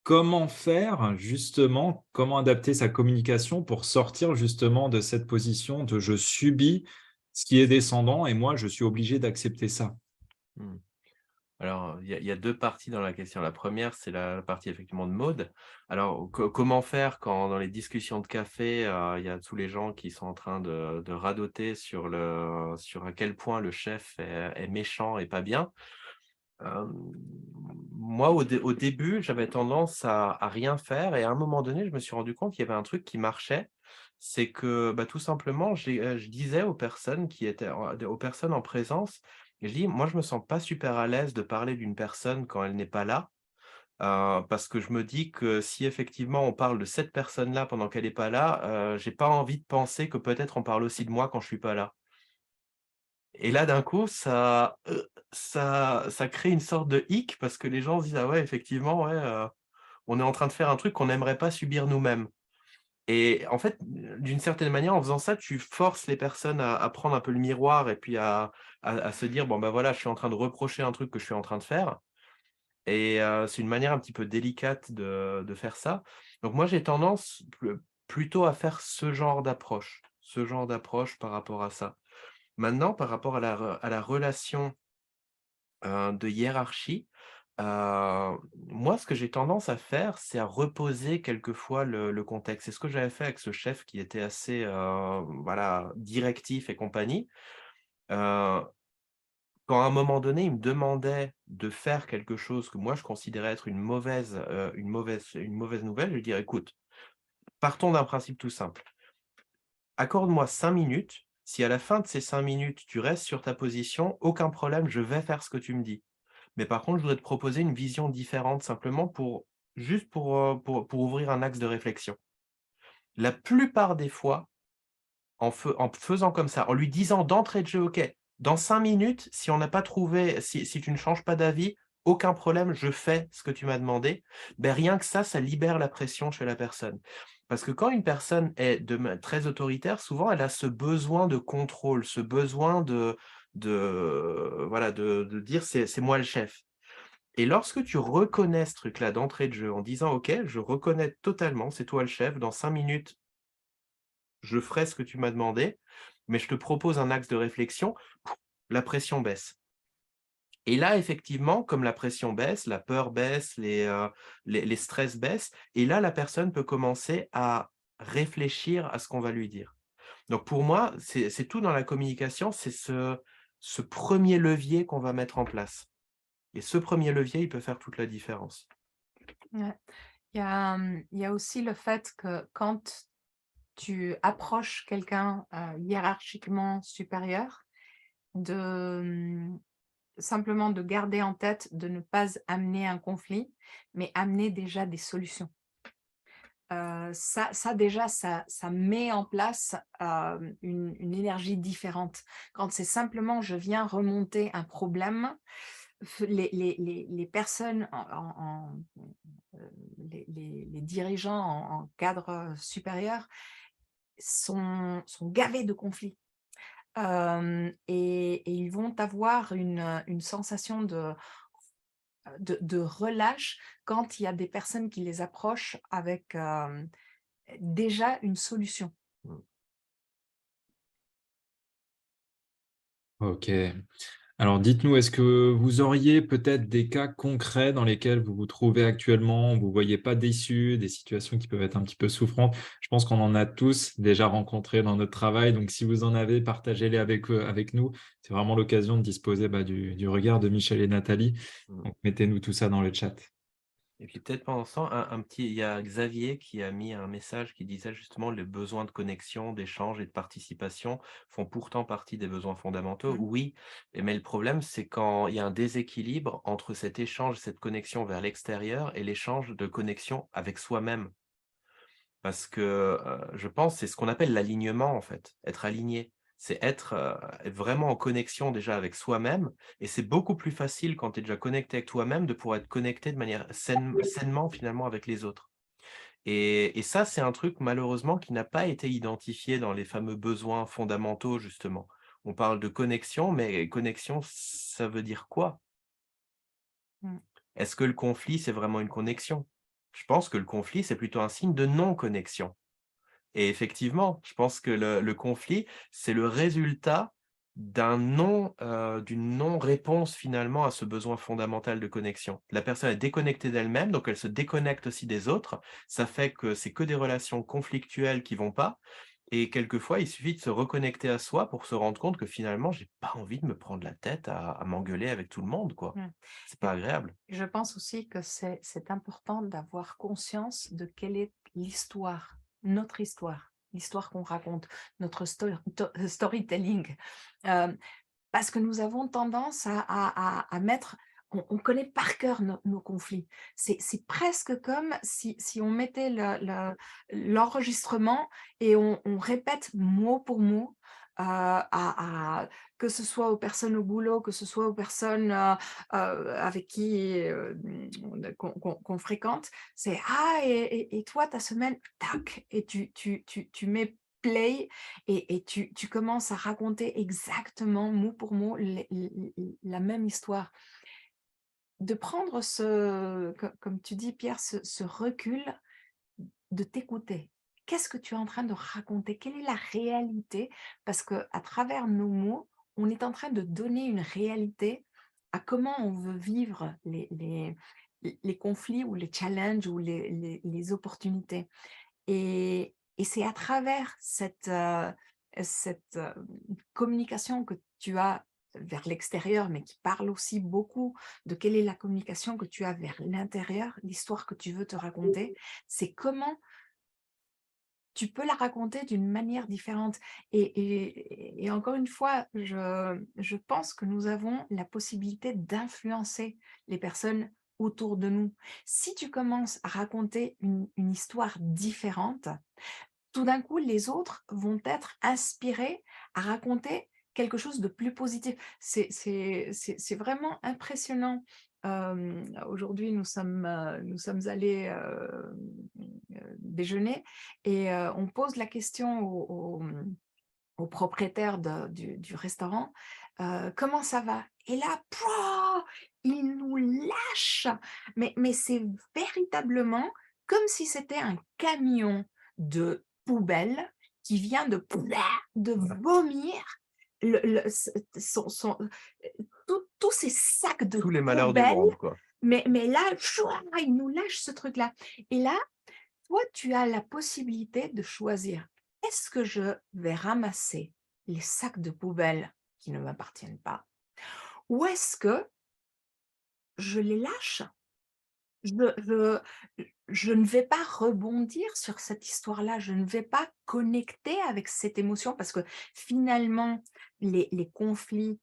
Comment faire justement, comment adapter sa communication pour sortir justement de cette position de je subis ce qui est descendant et moi je suis obligé d'accepter ça. Mmh. Alors, il y a 2 parties dans la question. La première, c'est la partie effectivement de Maud. Alors, comment faire quand dans les discussions de café, il y a tous les gens qui sont en train de radoter sur à quel point le chef est méchant et pas bien? Hem, Moi, au début, j'avais tendance à rien faire et à un moment donné, je me suis rendu compte qu'il y avait un truc qui marchait. C'est que, bah, tout simplement, je disais aux personnes qui étaient aux personnes en présence, je dis: «Moi, je me sens pas super à l'aise de parler d'une personne quand elle n'est pas là». Parce que je me dis que si effectivement on parle de cette personne-là pendant qu'elle est pas là, j'ai pas envie de penser que peut-être on parle aussi de moi quand je suis pas là. Et là, d'un coup, ça crée une sorte de hic parce que les gens se disent: «Ah ouais, effectivement, ouais, on est en train de faire un truc qu'on n'aimerait pas subir nous-mêmes». Et en fait, d'une certaine manière, en faisant ça, tu forces les personnes à prendre un peu le miroir et puis à se dire: «Bon, bah, voilà, je suis en train de reprocher un truc que je suis en train de faire». Et c'est une manière un petit peu délicate de faire ça. Donc moi, j'ai tendance plutôt à faire ce genre d'approche par rapport à ça. Maintenant, par rapport à la relation, de hiérarchie, moi, ce que j'ai tendance à faire, c'est à reposer quelquefois le contexte. C'est ce que j'avais fait avec ce chef qui était assez, voilà, directif et compagnie. Heu, Quand à un moment donné, il me demandait de faire quelque chose que moi je considérais être une mauvaise nouvelle, je lui dirais: «Écoute, partons d'un principe tout simple. Accorde-moi 5 minutes. Si à la fin de ces 5 minutes, tu restes sur ta position, aucun problème, je vais faire ce que tu me dis. Mais par contre, je voudrais te proposer une vision différente simplement pour ouvrir un axe de réflexion». La plupart des fois, en faisant comme ça, en lui disant d'entrée de jeu: «OK, dans 5 minutes, si on n'a pas trouvé si tu ne changes pas d'avis, aucun problème, je fais ce que tu m'as demandé». Ben rien que ça libère la pression chez la personne. Parce que quand une personne est très autoritaire, souvent elle a ce besoin de contrôle, ce besoin voilà, de dire: «C'est moi le chef». Et lorsque tu reconnais ce truc-là d'entrée de jeu en disant: «OK, je reconnais totalement, c'est toi le chef, dans 5 minutes, je ferai ce que tu m'as demandé, mais je te propose un axe de réflexion», la pression baisse. Et là, effectivement, comme la pression baisse, la peur baisse, les stress baissent, et là, la personne peut commencer à réfléchir à ce qu'on va lui dire. Donc pour moi, c'est tout dans la communication, c'est ce 1er levier qu'on va mettre en place. Et ce 1er levier, il peut faire toute la différence. Ouais. Il y a aussi le fait que quand tu approches quelqu'un, hiérarchiquement supérieur, de, simplement de garder en tête de ne pas amener un conflit, mais amener déjà des solutions. Ça déjà, ça met en place, une énergie différente. Quand c'est simplement: «Je viens remonter un problème», les personnes les dirigeants en cadre, supérieur sont gavés de conflits. Et ils vont avoir une sensation de relâche quand il y a des personnes qui les approchent avec, déjà une solution. Mmh. Ok. Alors dites-nous, est-ce que vous auriez peut-être des cas concrets dans lesquels vous vous trouvez actuellement, vous ne voyez pas d'issue, des situations qui peuvent être un petit peu souffrantes? Je pense qu'on en a tous déjà rencontré dans notre travail, donc si vous en avez, partagez-les avec nous. C'est vraiment l'occasion de disposer du regard de Michel et Nathalie. Mmh. Donc mettez-nous tout ça dans le chat. Et puis peut-être pendant ce temps, il y a Xavier qui a mis un message qui disait justement: «Les besoins de connexion, d'échange et de participation font pourtant partie des besoins fondamentaux». Mmh. Oui, mais le problème, c'est quand il y a un déséquilibre entre cet échange, cette connexion vers l'extérieur et l'échange de connexion avec soi-même. Parce que, je pense, c'est ce qu'on appelle l'alignement, en fait, être aligné. C'est être vraiment en connexion déjà avec soi-même, et c'est beaucoup plus facile quand tu es déjà connecté avec toi-même de pouvoir être connecté de manière sainement finalement avec les autres. Et ça, c'est un truc malheureusement qui n'a pas été identifié dans les fameux besoins fondamentaux justement. On parle de connexion, mais connexion, ça veut dire quoi? Mmh. Est-ce que le conflit, c'est vraiment une connexion? Je pense que le conflit, c'est plutôt un signe de non-connexion. Et effectivement, je pense que le conflit, c'est le résultat d'une non-réponse finalement à ce besoin fondamental de connexion. La personne est déconnectée d'elle-même, donc elle se déconnecte aussi des autres. Ça fait que c'est que des relations conflictuelles qui vont pas, et quelquefois, il suffit de se reconnecter à soi pour se rendre compte que finalement, j'ai pas envie de me prendre la tête à m'engueuler avec tout le monde, quoi. Mmh. C'est pas agréable. Je pense aussi que c'est important d'avoir conscience de quelle est l'histoire, notre histoire, l'histoire qu'on raconte, notre storytelling. Hem, Parce que nous avons tendance à mettre, on connaît par cœur nos conflits. C'est presque comme si on mettait l'enregistrement et on répète mot pour mot, que ce soit aux personnes au boulot, que ce soit aux personnes, avec qui, qu'on fréquente. C'est: «Ah, et toi ta semaine?» Tac, et tu mets play, et tu commences à raconter exactement, mot pour mot, la même histoire. De prendre comme tu dis Pierre, ce recul, de t'écouter. Qu'est-ce que tu es en train de raconter? Quelle est la réalité? Parce que à travers nos mots, on est en train de donner une réalité à comment on veut vivre les conflits ou les challenges ou les opportunités. Et c'est à travers cette communication que tu as vers l'extérieur, mais qui parle aussi beaucoup de quelle est la communication que tu as vers l'intérieur, l'histoire que tu veux te raconter, c'est comment tu peux la raconter d'une manière différente. Et encore une fois, je pense que nous avons la possibilité d'influencer les personnes autour de nous. Si tu commences à raconter une histoire différente, tout d'un coup, les autres vont être inspirés à raconter quelque chose de plus positif. C'est vraiment impressionnant. Aujourd'hui, nous sommes allés déjeuner et on pose la question au propriétaire du restaurant, comment ça va? Et là, pouah, il nous lâche, mais c'est véritablement comme si c'était un camion de poubelle qui vient de vomir tous ces sacs de Tous les malheurs du poubelle, monde, quoi. mais là, chouah, il nous lâche ce truc-là. Et là, toi, tu as la possibilité de choisir. Est-ce que je vais ramasser les sacs de poubelle qui ne m'appartiennent pas? Ou est-ce que je les lâche? Je, je, je ne vais pas rebondir sur cette histoire-là, je ne vais pas connecter avec cette émotion parce que finalement, les conflits,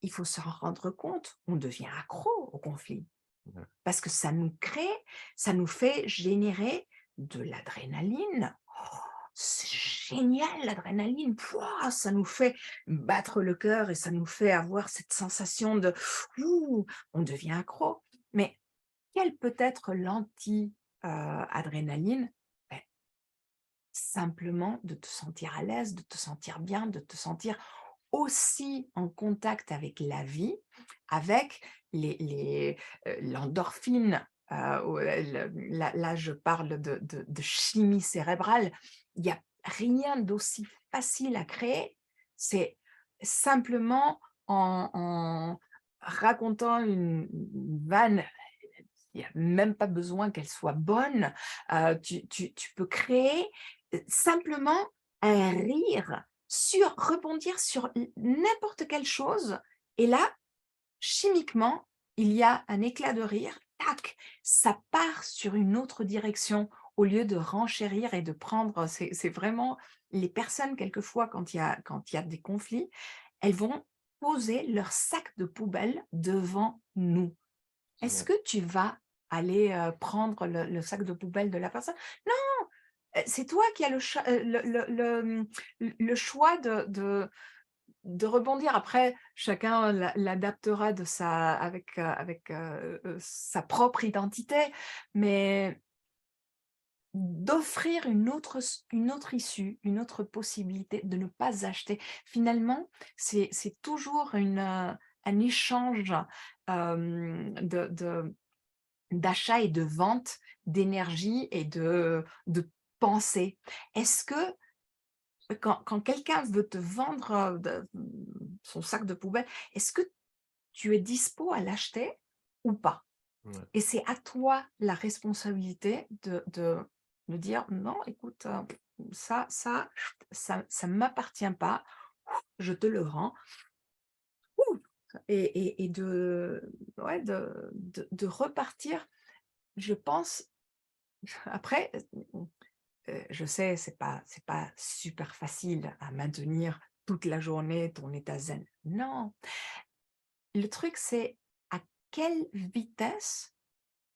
il faut s'en rendre compte, on devient accro aux conflits. Ouais. Parce que ça nous crée, ça nous fait générer de l'adrénaline. Oh, c'est génial l'adrénaline, pouah, ça nous fait battre le cœur et ça nous fait avoir cette sensation de ouh, on devient accro. Mais quel peut être l'anti-adrénaline? Ben, simplement de te sentir à l'aise, de te sentir bien, de te sentir aussi en contact avec la vie, avec l'endorphine. Là, je parle de chimie cérébrale. Il n'y a rien d'aussi facile à créer. C'est simplement en racontant une vanne. Il n'y a même pas besoin qu'elle soit bonne. Tu peux créer simplement un rire, rebondir sur n'importe quelle chose. Et là, chimiquement, il y a un éclat de rire, tac, ça part sur une autre direction au lieu de renchérir et de prendre. C'est vraiment les personnes, quelquefois, quand il y a des conflits, elles vont poser leur sac de poubelle devant nous. Est-ce Ouais. que tu vas aller prendre le sac de poubelle de la personne? Non, c'est toi qui as le choix de rebondir. Après, chacun l'adaptera avec sa propre identité, mais d'offrir une autre issue, une autre possibilité, de ne pas acheter. Finalement, c'est toujours un échange d'achat et de vente d'énergie et de pensée. Est-ce que quand quelqu'un veut te vendre son sac de poubelle, est-ce que tu es dispo à l'acheter ou pas? Ouais. Et c'est à toi la responsabilité de dire non, écoute, ça ne m'appartient pas, je te le rends. Ouh, et ouais, de repartir, je pense. Après, je sais, c'est pas super facile à maintenir toute la journée ton état zen. Non, le truc, c'est à quelle vitesse,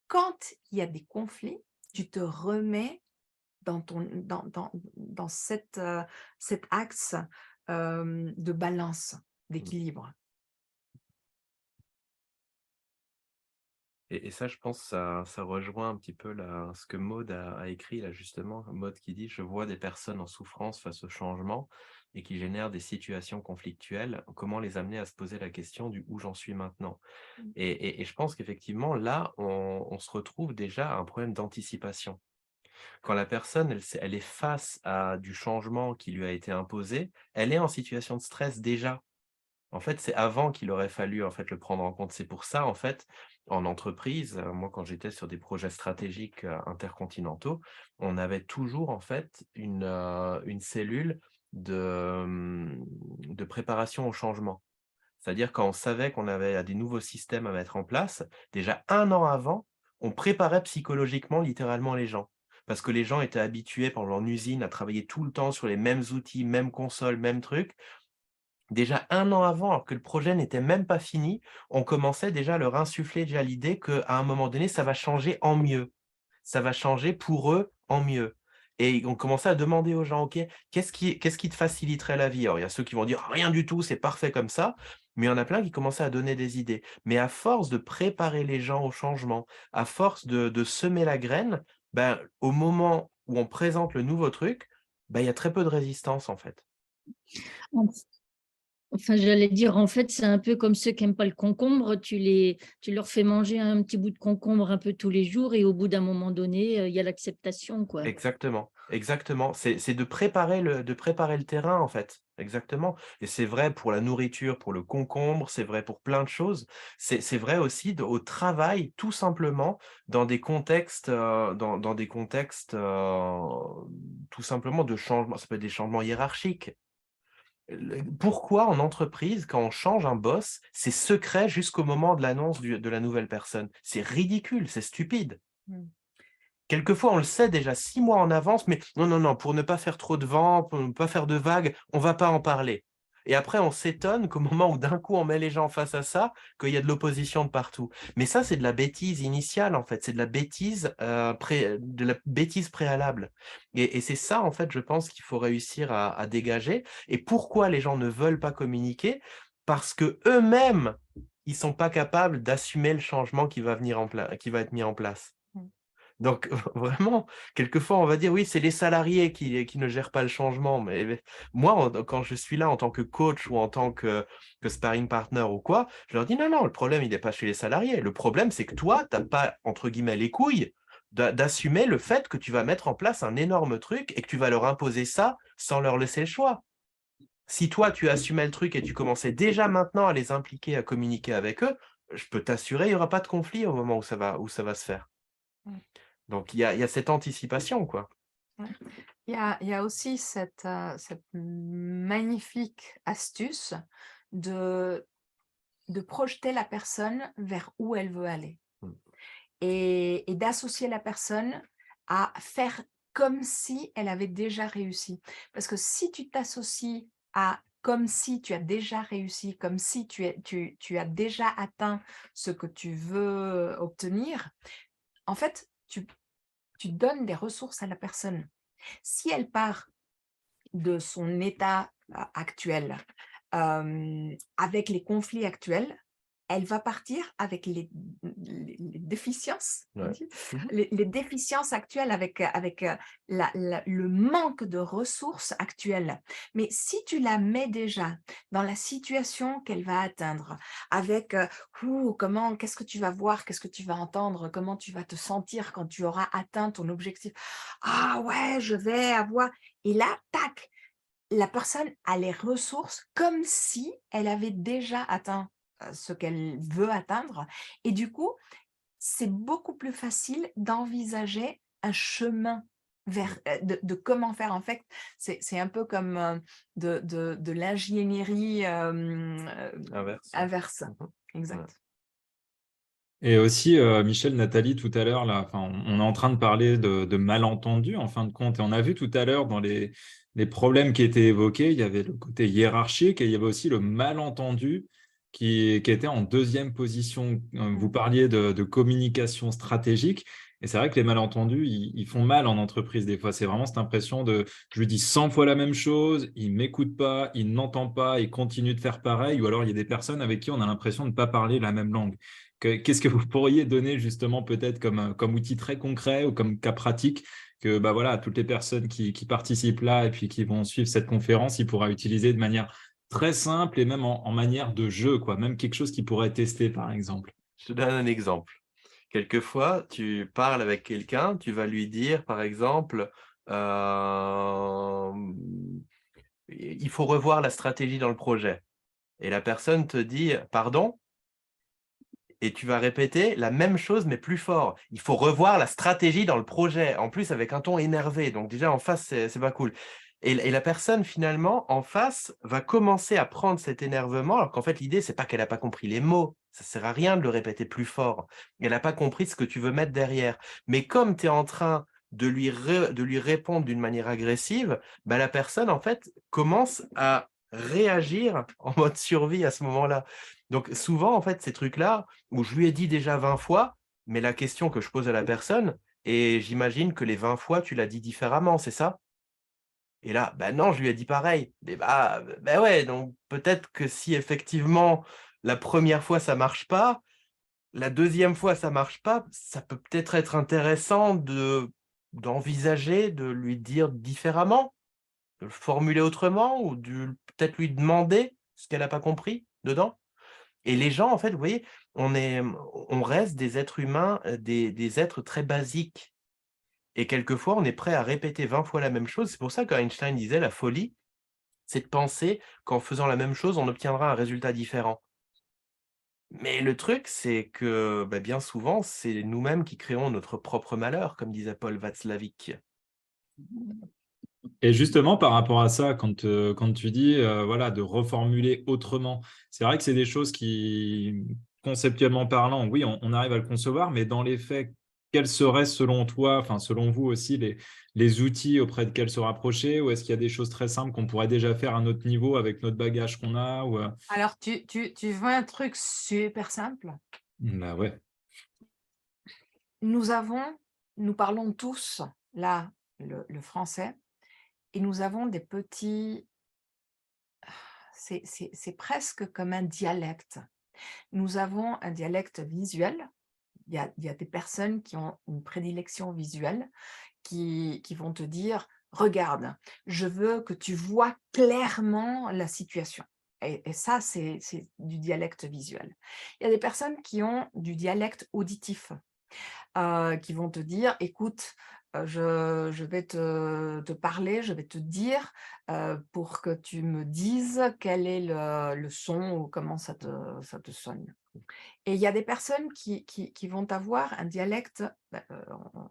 quand il y a des conflits, tu te remets dans cet axe de balance, d'équilibre. Et ça, je pense, ça rejoint un petit peu ce que Maud a écrit là justement. Maud qui dit: «Je vois des personnes en souffrance face au changement et qui génèrent des situations conflictuelles. Comment les amener à se poser la question du "où j'en suis maintenant"?» Mmh. Et je pense qu'effectivement, là, on se retrouve déjà à un problème d'anticipation. Quand la personne, elle est face à du changement qui lui a été imposé, elle est en situation de stress déjà. En fait, c'est avant qu'il aurait fallu en fait, le prendre en compte. C'est pour ça, en fait, en entreprise, moi, quand j'étais sur des projets stratégiques intercontinentaux, on avait toujours en fait une cellule de préparation au changement. C'est-à-dire quand on savait qu'on avait des nouveaux systèmes à mettre en place, déjà 1 an avant, on préparait psychologiquement littéralement les gens. Parce que les gens étaient habitués pendant en usine à travailler tout le temps sur les mêmes outils, mêmes consoles, mêmes trucs. Déjà 1 an avant, alors que le projet n'était même pas fini, on commençait déjà à leur insuffler déjà l'idée qu'à un moment donné, ça va changer en mieux. Ça va changer pour eux en mieux. Et on commençait à demander aux gens: «OK, qu'est-ce qui te faciliterait la vie?» Alors il y a ceux qui vont dire: «Rien du tout, c'est parfait comme ça», mais il y en a plein qui commençaient à donner des idées. Mais à force de préparer les gens au changement, à force de semer la graine, ben, au moment où on présente le nouveau truc, ben, il y a très peu de résistance, en fait. Enfin, j'allais dire, en fait, c'est un peu comme ceux qui aiment pas le concombre, tu leur fais manger un petit bout de concombre un peu tous les jours et au bout d'un moment donné, il y a l'acceptation, quoi. Exactement, exactement. C'est de préparer le terrain, en fait. Exactement. Et c'est vrai pour la nourriture, pour le concombre, c'est vrai pour plein de choses. C'est vrai aussi au travail, tout simplement, dans des contextes, tout simplement de changement. Ça peut être des changements hiérarchiques. Pourquoi en entreprise, quand on change un boss, c'est secret jusqu'au moment de l'annonce de la nouvelle personne? C'est ridicule, c'est stupide. Mm. Quelquefois, on le sait déjà 6 mois en avance, mais non, non, non, pour ne pas faire trop de vent, pour ne pas faire de vagues, on va pas en parler. Et après, on s'étonne qu'au moment où d'un coup on met les gens face à ça, qu'il y a de l'opposition de partout. Mais ça, c'est de la bêtise initiale, en fait. C'est de la bêtise préalable. Et c'est ça, en fait, je pense qu'il faut réussir à dégager. Et pourquoi les gens ne veulent pas communiquer? Parce que eux-mêmes, ils sont pas capables d'assumer le changement qui va être mis en place. Mm. Donc vraiment, quelquefois, on va dire: «Oui, c'est les salariés qui ne gèrent pas le changement», mais moi, quand je suis là en tant que coach ou en tant que sparring partner ou quoi, je leur dis: «Non, non, le problème, il n'est pas chez les salariés. Le problème, c'est que toi, tu as pas, entre guillemets, «les couilles» d'assumer le fait que tu vas mettre en place un énorme truc et que tu vas leur imposer ça sans leur laisser le choix. Si toi, tu assumais le truc et tu commençais déjà maintenant à les impliquer, à communiquer avec eux, je peux t'assurer, il y aura pas de conflit au moment où ça va se faire». Mm. Donc il y a cette anticipation, quoi. Ouais. Il y a aussi cette magnifique astuce de, de projeter la personne vers où elle veut aller Mmh. et d'associer la personne à faire comme si elle avait déjà réussi. Parce que si tu t'associes à comme si tu as déjà réussi, comme si tu as déjà atteint ce que tu veux obtenir, en fait, tu donnes des ressources à la personne. Si elle part de son état actuel, avec les conflits actuels, elle va partir avec les déficiences, on Ouais. dit? Mmh. Les déficiences actuelles avec le manque de ressources actuelles. Mais si tu la mets déjà dans la situation qu'elle va atteindre, avec qu'est-ce que tu vas voir, qu'est-ce que tu vas entendre, comment tu vas te sentir quand tu auras atteint ton objectif. Ah ouais, je vais avoir. Et là, tac, la personne a les ressources comme si elle avait déjà atteint, ce qu'elle veut atteindre et du coup, c'est beaucoup plus facile d'envisager un chemin vers, de comment faire. En fait, c'est un peu comme, de l'ingénierie, Inverse, ouais. inverse. Mmh. Ouais. Exact. Et aussi, Michel, Nathalie, tout à l'heure, là, enfin, on est en train de parler de malentendus en fin de compte. Et on a vu tout à l'heure dans les problèmes qui étaient évoqués, il y avait le côté hiérarchique et il y avait aussi le malentendu qui était en deuxième position. Vous Mmh. parliez de communication stratégique. Et c'est vrai que les malentendus, ils font mal en entreprise des fois. C'est vraiment cette impression de je lui dis 100 fois la même chose, il ne m'écoute pas, il n'entend pas, il continue de faire pareil. Ou alors il y a des personnes avec qui on a l'impression de ne pas parler la même langue. Qu'est-ce que vous pourriez donner justement peut-être comme outil très concret ou comme cas pratique que bah voilà, toutes les personnes qui participent là et puis qui vont suivre cette conférence, ils pourraient utiliser de manière très simple et même en manière de jeu, quoi, même quelque chose qu'ils pourraient tester par exemple. Je te donne un exemple. Quelquefois, tu parles avec quelqu'un, tu vas lui dire, par exemple, hem: «Il faut revoir la stratégie dans le projet». Et la personne te dit « Pardon ?» et tu vas répéter la même chose, mais plus fort. Il faut revoir la stratégie dans le projet, en plus avec un ton énervé. Donc déjà, en face, c'est pas cool. Et la personne, finalement, en face, va commencer à prendre cet énervement, alors qu'en fait, l'idée, c'est pas qu'elle n'a pas compris les mots. Ça sert à rien de le répéter plus fort. Elle n'a pas compris ce que tu veux mettre derrière. Mais comme tu es en train de lui répondre d'une manière agressive, bah, la personne, en fait, commence à réagir en mode survie à ce moment-là. Donc souvent, en fait, ces trucs-là, où je lui ai dit déjà 20 fois, mais la question que je pose à la personne, et j'imagine que les 20 fois, tu l'as dit différemment, c'est ça? Et là, bah non, je lui ai dit pareil. Mais bah ouais, donc peut-être que si effectivement la première fois ça marche pas, la deuxième fois ça marche pas, ça peut peut-être être intéressant d'envisager de lui dire différemment, de le formuler autrement ou de peut-être lui demander ce qu'elle a pas compris dedans. Et les gens, en fait, vous voyez, on reste des êtres humains, des êtres très basiques. Et quelquefois, on est prêt à répéter 20 fois la même chose. C'est pour ça qu'Einstein disait: «La folie, c'est de penser qu'en faisant la même chose, on obtiendra un résultat différent». Mais le truc, c'est que, bah, bien souvent, c'est nous-mêmes qui créons notre propre malheur, comme disait Paul Václavic. Et justement, par rapport à ça, quand tu dis voilà, de reformuler autrement, c'est vrai que c'est des choses qui, conceptuellement parlant, oui, on arrive à le concevoir, mais dans les faits, quels seraient selon toi, enfin selon vous aussi, les outils auprès desquels se rapprocher, ou est-ce qu'il y a des choses très simples qu'on pourrait déjà faire à notre niveau avec notre bagage qu'on a Alors, tu veux un truc super simple? Bah ouais. Nous parlons tous, là, le français, et nous avons des petits, c'est presque comme un dialecte. Nous avons un dialecte visuel. Il y a des personnes qui ont une prédilection visuelle, qui vont te dire: «Regarde, je veux que tu vois clairement la situation», et ça, c'est du dialecte visuel. Il y a des personnes qui ont du dialecte auditif, qui vont te dire: «Écoute, je vais te parler, je vais te dire, pour que tu me dises quel est le son ou comment ça te sonne». Et il y a des personnes qui vont avoir un dialecte, on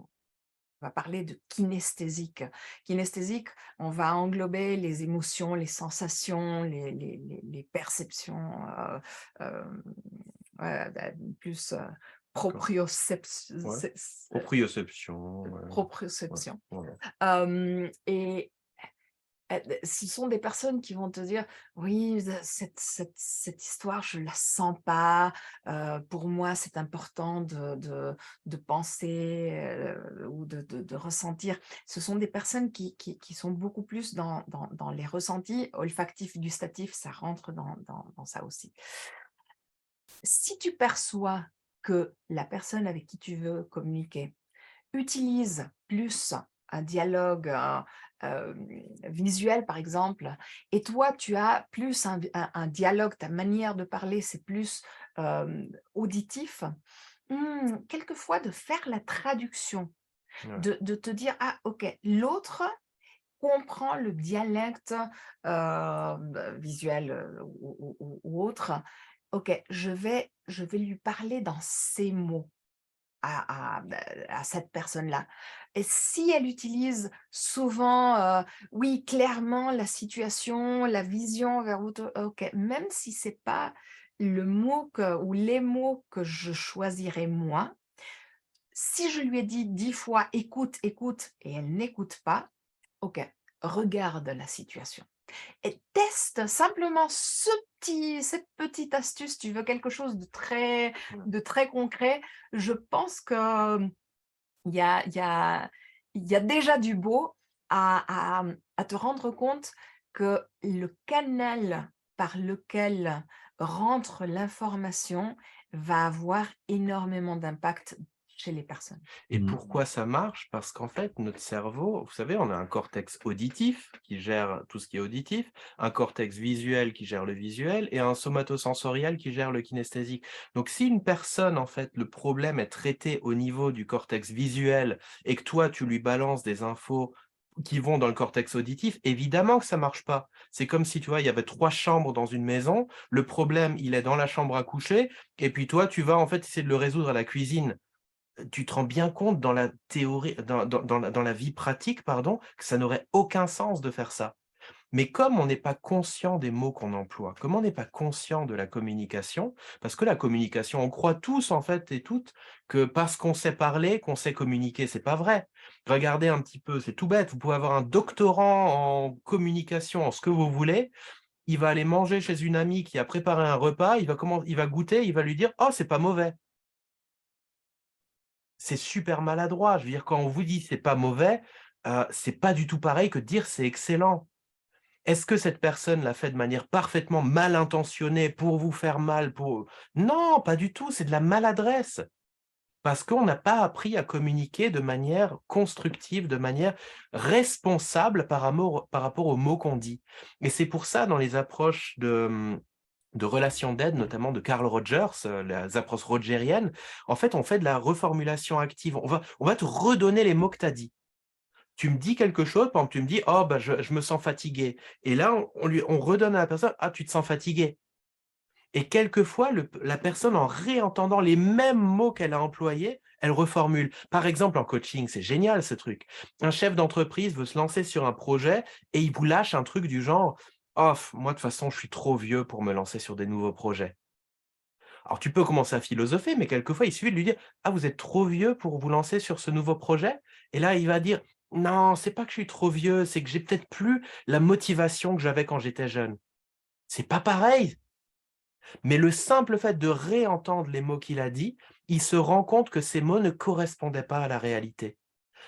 va parler de kinesthésique. Kinesthésique, on va englober les émotions, les sensations, les perceptions, hem, ouais, plus, D'accord. proprioceps Ouais. c'est Proprioception, ouais, ouais, proprioception. voilà. Et ce sont des personnes qui vont te dire: «Oui, cette histoire, je la sens pas, pour moi, c'est important de penser, ou de ressentir». Ce sont des personnes qui sont beaucoup plus dans les ressentis. Olfactif, gustatif, ça rentre dans ça aussi. Si tu perçois que la personne avec qui tu veux communiquer utilise plus un dialogue, visuel, par exemple, et toi, tu as plus un dialogue, ta manière de parler, c'est plus, auditif. Quelquefois de faire la traduction, Ouais. de te dire: «Ah OK, l'autre comprend le dialecte, visuel, ou autre. OK, je vais lui parler dans ces mots à cette personne-là». Et si elle utilise souvent, oui, clairement la situation, la vision vers où OK, même si c'est pas le mot ou les mots que je choisirais moi, si je lui ai dit 10 fois: «Écoute, écoute», et elle n'écoute pas, OK, regarde la situation et teste simplement cette petite astuce. Tu veux quelque chose Ouais. de très concret. Je pense que il y a il y a il y a déjà du beau à te rendre compte que le canal par lequel rentre l'information va avoir énormément d'impact chez les personnes. Et pourquoi ça marche? Parce qu'en fait, notre cerveau, vous savez, on a un cortex auditif qui gère tout ce qui est auditif, un cortex visuel qui gère le visuel et un somatosensoriel qui gère le kinesthésique. Donc, si une personne, en fait, le problème est traité au niveau du cortex visuel et que toi, tu lui balances des infos qui vont dans le cortex auditif, évidemment que ça marche pas. C'est comme si, tu vois, il y avait 3 chambres dans une maison, le problème, il est dans la chambre à coucher et puis toi, tu vas, en fait, essayer de le résoudre à la cuisine. Tu te rends bien compte dans la théorie dans la vie pratique, pardon, que ça n'aurait aucun sens de faire ça. Mais comme on n'est pas conscient des mots qu'on emploie, comme on n'est pas conscient de la communication, parce que la communication, on croit tous en fait et toutes que parce qu'on sait parler, qu'on sait communiquer, c'est pas vrai. Regardez un petit peu, c'est tout bête, vous pouvez avoir un doctorant en communication, en ce que vous voulez, il va aller manger chez une amie qui a préparé un repas, il va goûter, il va lui dire: «Oh, c'est pas mauvais». C'est super maladroit. Je veux dire, quand on vous dit: «C'est pas mauvais», c'est pas du tout pareil que de dire: «C'est excellent». Est-ce que cette personne l'a fait de manière parfaitement mal intentionnée pour vous faire mal, pour non, pas du tout, c'est de la maladresse. Parce qu'on n'a pas appris à communiquer de manière constructive, de manière responsable par rapport aux mots qu'on dit. Et c'est pour ça, dans les approches de relations d'aide, notamment de Carl Rogers, les approches rogériennes, en fait, on fait de la reformulation active. On va te redonner les mots que tu as dit. Tu me dis quelque chose, par exemple, tu me dis: «Oh bah, je me sens fatigué» et là, on redonne à la personne: «Ah, tu te sens fatigué» et quelquefois, la personne, en réentendant les mêmes mots qu'elle a employés, elle reformule. Par exemple, en coaching, c'est génial ce truc. Un chef d'entreprise veut se lancer sur un projet et il vous lâche un truc du genre: «Oh, moi, de toute façon, je suis trop vieux pour me lancer sur des nouveaux projets». Alors tu peux commencer à philosopher, mais quelquefois, il suffit de lui dire: «Ah, vous êtes trop vieux pour vous lancer sur ce nouveau projet?» et là, il va dire: «Non, c'est pas que je suis trop vieux, c'est que j'ai peut-être plus la motivation que j'avais quand j'étais jeune». C'est pas pareil, mais le simple fait de réentendre les mots qu'il a dit, il se rend compte que ces mots ne correspondaient pas à la réalité.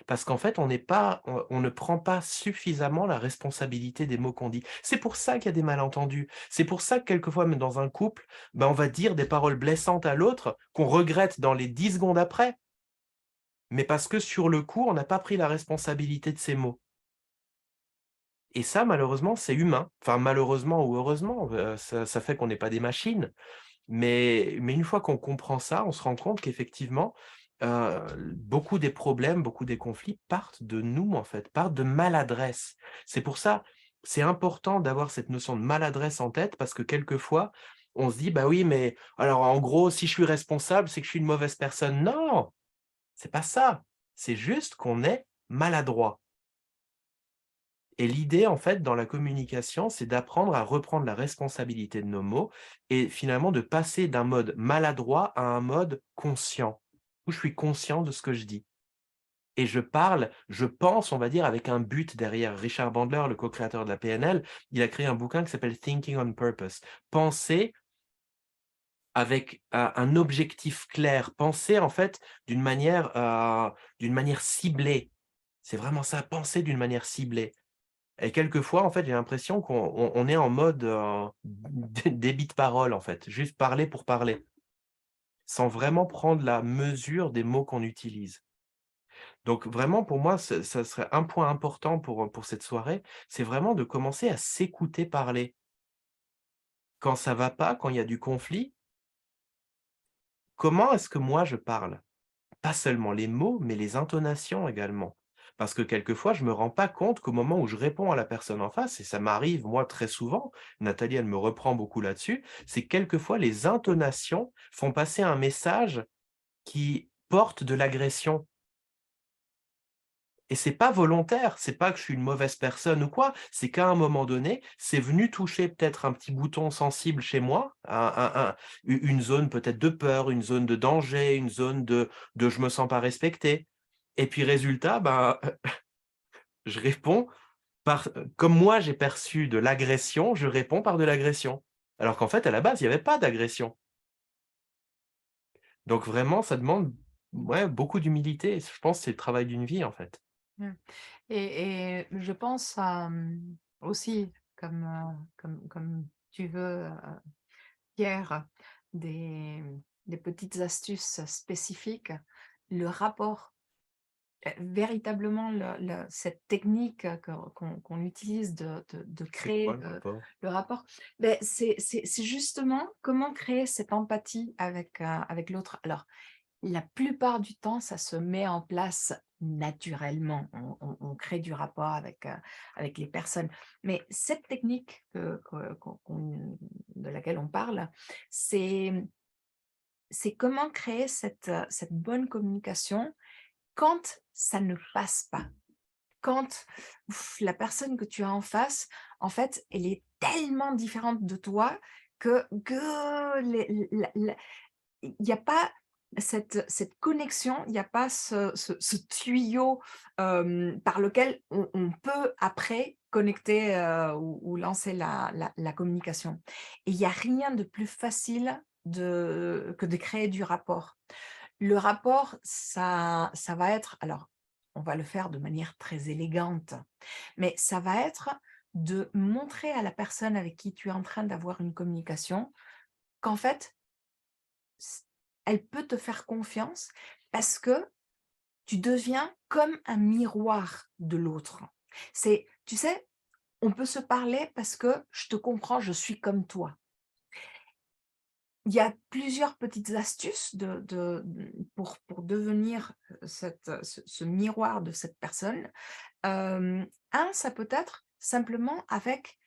Parce qu'en fait, on ne prend pas suffisamment la responsabilité des mots qu'on dit. C'est pour ça qu'il y a des malentendus. C'est pour ça que quelquefois, même dans un couple, ben, on va dire des paroles blessantes à l'autre qu'on regrette dans les 10 secondes après, mais parce que sur le coup, on n'a pas pris la responsabilité de ces mots. Et ça, malheureusement, c'est humain. Enfin, malheureusement ou heureusement, ça fait qu'on n'est pas des machines. Mais une fois qu'on comprend ça, on se rend compte qu'effectivement, beaucoup des problèmes, beaucoup des conflits partent de nous, en fait, partent de maladresse. C'est pour ça, c'est important d'avoir cette notion de maladresse en tête parce que quelquefois, on se dit: «Bah oui, mais alors en gros, si je suis responsable, c'est que je suis une mauvaise personne». Non! C'est pas ça. C'est juste qu'on est maladroit. Et l'idée, en fait, dans la communication, c'est d'apprendre à reprendre la responsabilité de nos mots et finalement de passer d'un mode maladroit à un mode conscient, où je suis conscient de ce que je dis. Et je parle, je pense, on va dire, avec un but derrière. Richard Bandler, le co-créateur de la PNL, il a créé un bouquin qui s'appelle Thinking on Purpose. Penser avec un objectif clair, penser en fait d'une manière ciblée. C'est vraiment ça, penser d'une manière ciblée. Et quelquefois, en fait, j'ai l'impression qu'on est en mode, débit de parole, en fait, juste parler pour parler, sans vraiment prendre la mesure des mots qu'on utilise. Donc vraiment, pour moi, ça serait un point important pour cette soirée, c'est vraiment de commencer à s'écouter parler. Quand ça va pas, quand il y a du conflit, comment est-ce que moi je parle? Pas seulement les mots, mais les intonations également. Parce que quelquefois, je me rends pas compte qu'au moment où je réponds à la personne en face, et ça m'arrive moi très souvent, Nathalie, elle me reprend beaucoup là-dessus, c'est que quelquefois les intonations font passer un message qui porte de l'agression. Et c'est pas volontaire, c'est pas que je suis une mauvaise personne ou quoi, c'est qu'à un moment donné, c'est venu toucher peut-être un petit bouton sensible chez moi, une zone peut-être de peur, une zone de danger, une zone de je me sens pas respecté. Et puis résultat, ben, je réponds comme moi j'ai perçu de l'agression, je réponds par de l'agression. Alors qu'en fait, à la base, il y avait pas d'agression. Donc vraiment, ça demande, ouais, beaucoup d'humilité et je pense que c'est le travail d'une vie, en fait. Mmh. Et je pense à, aussi comme tu veux, Pierre, des des petites astuces spécifiques, le rapport, véritablement cette technique qu'on utilise de C'est quoi créer, le rapport? le rapport, beh, c'est justement comment créer cette empathie avec l'autre. Alors La plupart du temps, ça se met en place naturellement. On crée du rapport avec les personnes. Mais cette technique de laquelle on parle, c'est comment créer cette bonne communication quand ça ne passe pas. Quand la personne que tu as en face, en fait, elle est tellement différente de toi que il n'y a pas cette connexion, il n'y a pas ce tuyau par lequel on peut après connecter ou lancer la communication. Et il n'y a rien de plus facile que de créer du rapport. Le rapport, ça va être, alors on va le faire de manière très élégante, mais ça va être de montrer à la personne avec qui tu es en train d'avoir une communication qu'en fait, s- elle peut te faire confiance parce que tu deviens comme un miroir de l'autre. Tu sais, on peut se parler parce que je te comprends, je suis comme toi. Il y a plusieurs petites astuces pour devenir ce miroir de cette personne. Ça peut être simplement avec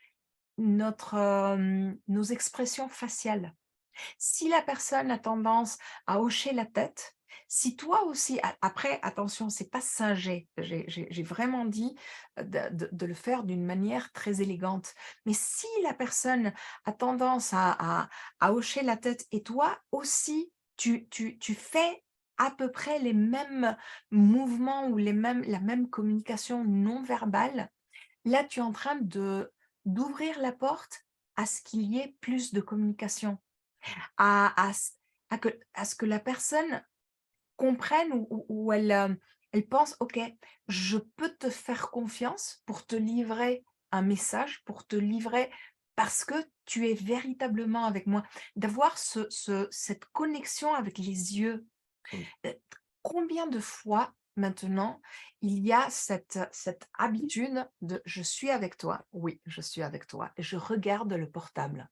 nos expressions faciales. Si la personne a tendance à hocher la tête, si toi aussi, après, attention, c'est pas singer, j'ai vraiment dit de le faire d'une manière très élégante. Mais si la personne a tendance à hocher la tête et toi aussi, tu fais à peu près les mêmes mouvements ou la même communication non verbale, là, tu es en train d'ouvrir la porte à ce qu'il y ait plus de communication à ce que la personne comprenne ou elle pense, OK, je peux te faire confiance pour te livrer un message, pour te livrer parce que tu es véritablement avec moi. D'avoir cette connexion avec les yeux. Mmh. Combien de fois maintenant il y a cette habitude de je suis avec toi, oui, je suis avec toi, et je regarde le portable.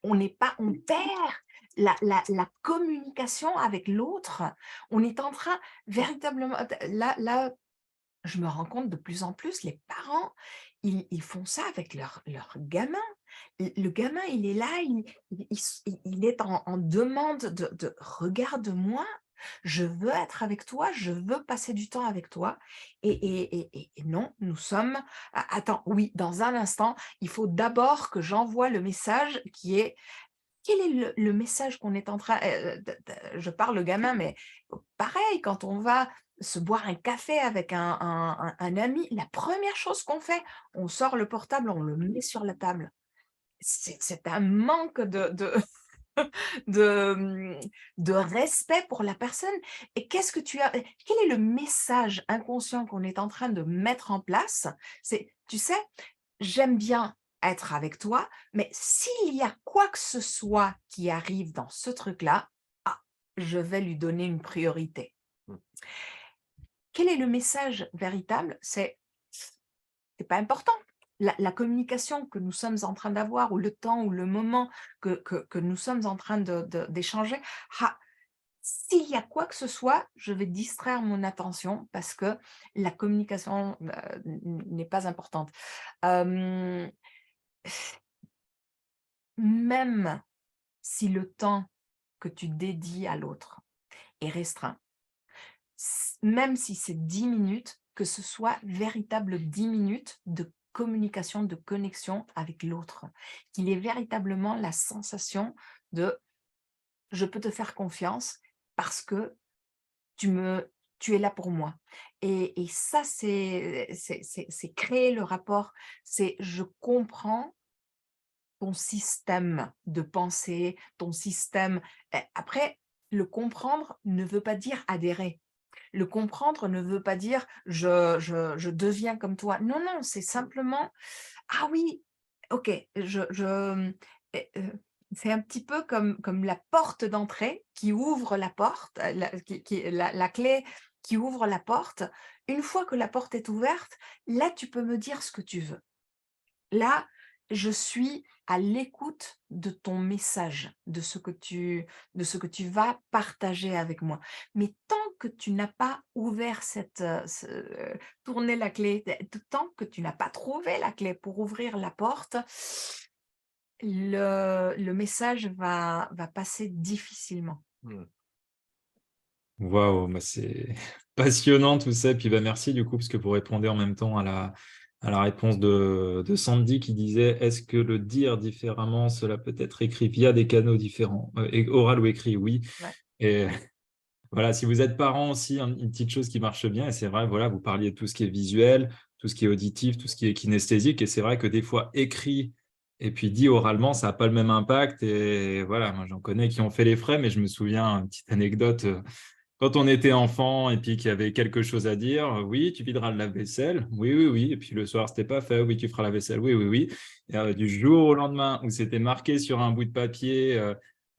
On perd la communication avec l'autre. On est en train véritablement, là, je me rends compte de plus en plus, les parents, ils font ça avec leur gamin. Le gamin, il est là, il est en demande de regarde-moi, je veux être avec toi, je veux passer du temps avec toi. Et non, nous sommes. Attends, oui, dans un instant, il faut d'abord que j'envoie le message qui est quel est le message qu'on est en train je parle le gamin, mais pareil, quand on va se boire un café avec un ami, la première chose qu'on fait, on sort le portable, on le met sur la table. C'est un manque de, mmh, de respect pour la personne. Et qu'est-ce que tu as quel est le message inconscient qu'on est en train de mettre en place? C'est, tu sais, j'aime bien être avec toi, mais s'il y a quoi que ce soit qui arrive dans ce truc-là, ah, je vais lui donner une priorité. Mmh. Quel est le message véritable? C'est pas important. La communication que nous sommes en train d'avoir ou le temps ou le moment que nous sommes en train d'échanger, ah, s'il y a quoi que ce soit, je vais distraire mon attention parce que la communication n'est pas importante. Hem, Même si le temps que tu dédies à l'autre est restreint, même si c'est 10 minutes, que ce soit véritable 10 minutes de communication, de connexion avec l'autre, qu'il ait véritablement la sensation de je peux te faire confiance parce que tu es là pour moi. Et ça, c'est créer le rapport. C'est je comprends ton système de pensée, ton système. Après, le comprendre ne veut pas dire adhérer. Le comprendre ne veut pas dire je deviens comme toi. Non, non, c'est simplement ah oui, ok, c'est un petit peu comme la porte d'entrée qui ouvre la porte, la clé qui ouvre la porte. Une fois que la porte est ouverte, là, tu peux me dire ce que tu veux. Là, je suis à l'écoute de ton message, de ce que tu vas partager avec moi. Mais tant que tu n'as pas ouvert tourné la clé, tant que tu n'as pas trouvé la clé pour ouvrir la porte, le message va passer difficilement. Mmh. Waouh, bah, c'est passionnant tout ça. Et puis bah, merci du coup, parce que vous répondez en même temps à la réponse de Sandy qui disait est-ce que le dire différemment, cela peut être écrit via des canaux différents, oral ou écrit, oui. Ouais. Et voilà, si vous êtes parent aussi, une petite chose qui marche bien, et c'est vrai, voilà, vous parliez de tout ce qui est visuel, tout ce qui est auditif, tout ce qui est kinesthésique, et c'est vrai que des fois écrit et puis dit oralement, ça n'a pas le même impact. Et voilà, moi j'en connais qui ont fait les frais, mais je me souviens, une petite anecdote, quand on était enfant et puis qu'il y avait quelque chose à dire, oui, tu videras le lave-vaisselle, oui, oui, oui, et puis le soir, c'était pas fait, oui, tu feras la vaisselle, oui, oui, oui. Et, du jour au lendemain, où c'était marqué sur un bout de papier,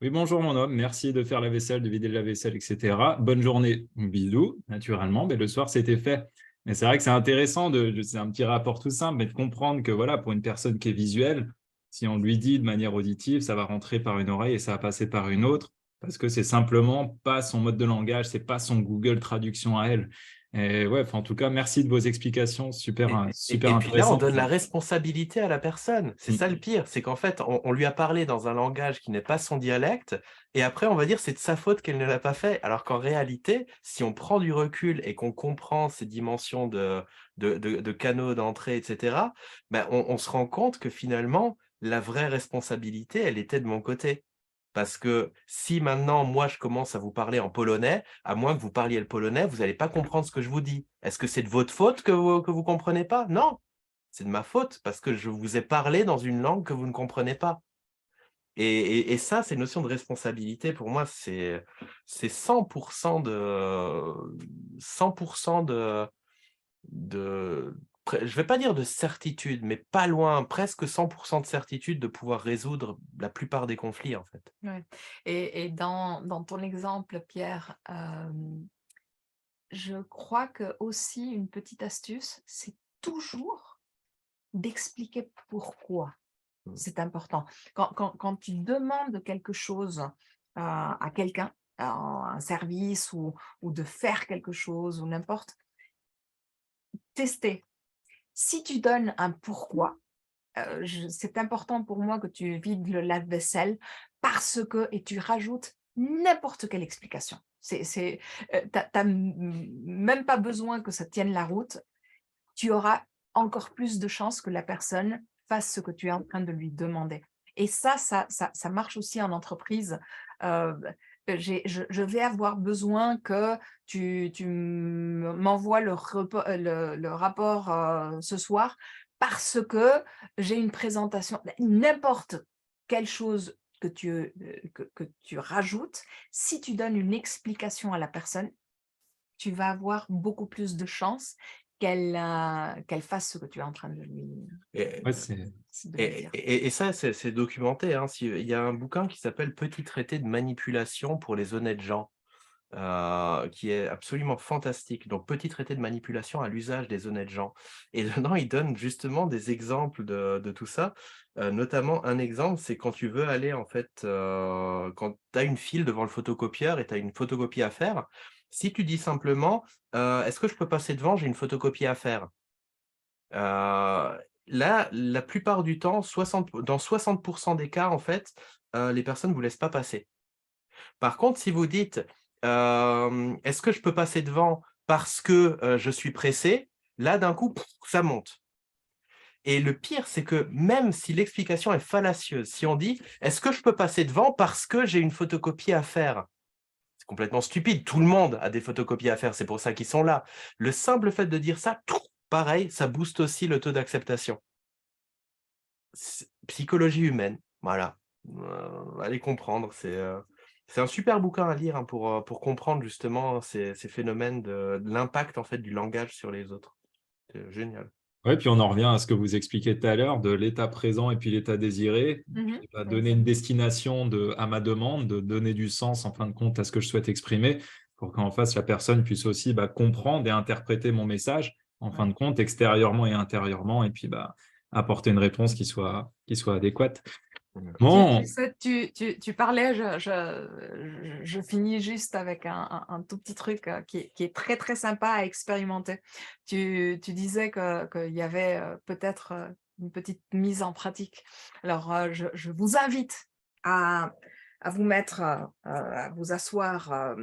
oui, bonjour mon homme, merci de faire la vaisselle, de vider le lave-vaisselle, etc. Bonne journée, bisous, naturellement, mais le soir, c'était fait. Mais c'est vrai que c'est intéressant, c'est un petit rapport tout simple, mais de comprendre que voilà, pour une personne qui est visuelle, si on lui dit de manière auditive, ça va rentrer par une oreille et ça va passer par une autre parce que c'est simplement pas son mode de langage, c'est pas son Google Traduction à elle. Et ouais, en tout cas, merci de vos explications, super, super Et puis là, on intéressantes. donne la responsabilité à la personne. C'est ça le pire, c'est qu'en fait, on lui a parlé dans un langage qui n'est pas son dialecte, et après, on va dire c'est de sa faute qu'elle ne l'a pas fait. Alors qu'en réalité, si on prend du recul et qu'on comprend ces dimensions de canaux d'entrée, etc., ben, on se rend compte que finalement, la vraie responsabilité, elle était de mon côté. Parce que si maintenant, moi, je commence à vous parler en polonais, à moins que vous parliez le polonais, vous n'allez pas comprendre ce que je vous dis. Est-ce que c'est de votre faute que vous comprenez pas? Non, c'est de ma faute parce que je vous ai parlé dans une langue que vous ne comprenez pas. Et ça, c'est une notion de responsabilité. Pour moi, c'est 100% de 100% je vais pas dire de certitude, mais pas loin, presque 100% de certitude de pouvoir résoudre la plupart des conflits, en fait. Ouais. Et dans ton exemple, Pierre, je crois que aussi une petite astuce, c'est toujours d'expliquer pourquoi. Mmh. C'est important. Quand tu demandes quelque chose à quelqu'un, un service ou de faire quelque chose ou n'importe, tester. Si tu donnes un pourquoi, c'est important pour moi que tu vides le lave-vaisselle parce que, et tu rajoutes n'importe quelle explication. T'as même pas besoin que ça tienne la route. Tu auras encore plus de chances que la personne fasse ce que tu es en train de lui demander. Et ça marche aussi en entreprise. Euh, je vais avoir besoin que tu m'envoies le rapport ce soir parce que j'ai une présentation. N'importe quelle chose que tu rajoutes, si tu donnes une explication à la personne, tu vas avoir beaucoup plus de chances qu'elle fasse ce que tu es en train de lui Et, Ouais, dire. et ça, c'est documenté, hein. Il y a un bouquin qui s'appelle Petit traité de manipulation pour les honnêtes gens, qui est absolument fantastique. Donc, Petit traité de manipulation à l'usage des honnêtes gens. Et dedans, il donne justement des exemples de tout ça. Notamment, un exemple, c'est quand tu veux aller, en fait, quand tu as une file devant le photocopieur et tu as une photocopie à faire, si tu dis simplement est-ce que je peux passer devant, j'ai une photocopie à faire. Là, la plupart du temps, dans 60% des cas, en fait, les personnes ne vous laissent pas passer. Par contre, si vous dites, «Est-ce que je peux passer devant parce que, je suis pressé?» là, d'un coup, ça monte. Et le pire, c'est que même si l'explication est fallacieuse, si on dit: «Est-ce que je peux passer devant parce que j'ai une photocopie à faire?» c'est complètement stupide, tout le monde a des photocopies à faire, c'est pour ça qu'ils sont là. Le simple fait de dire ça, pareil, ça booste aussi le taux d'acceptation. Psychologie humaine, voilà. Allez comprendre, c'est un super bouquin à lire, hein, pour comprendre justement ces phénomènes de l'impact en fait du langage sur les autres. C'est génial. ouais, puis on en revient à ce que vous expliquiez tout à l'heure de l'état présent et puis l'état désiré. Puis, donner une destination à ma demande, de donner du sens en fin de compte à ce que je souhaite exprimer pour qu'en face, la personne puisse aussi comprendre et interpréter mon message en fin de compte, extérieurement et intérieurement. Et puis, apporter une réponse qui soit adéquate. Voilà. Bon, Tu parlais, je finis juste avec un tout petit truc qui est très, très sympa à expérimenter. Tu disais qu'il y avait peut-être une petite mise en pratique. Alors, je vous invite à vous mettre, à vous asseoir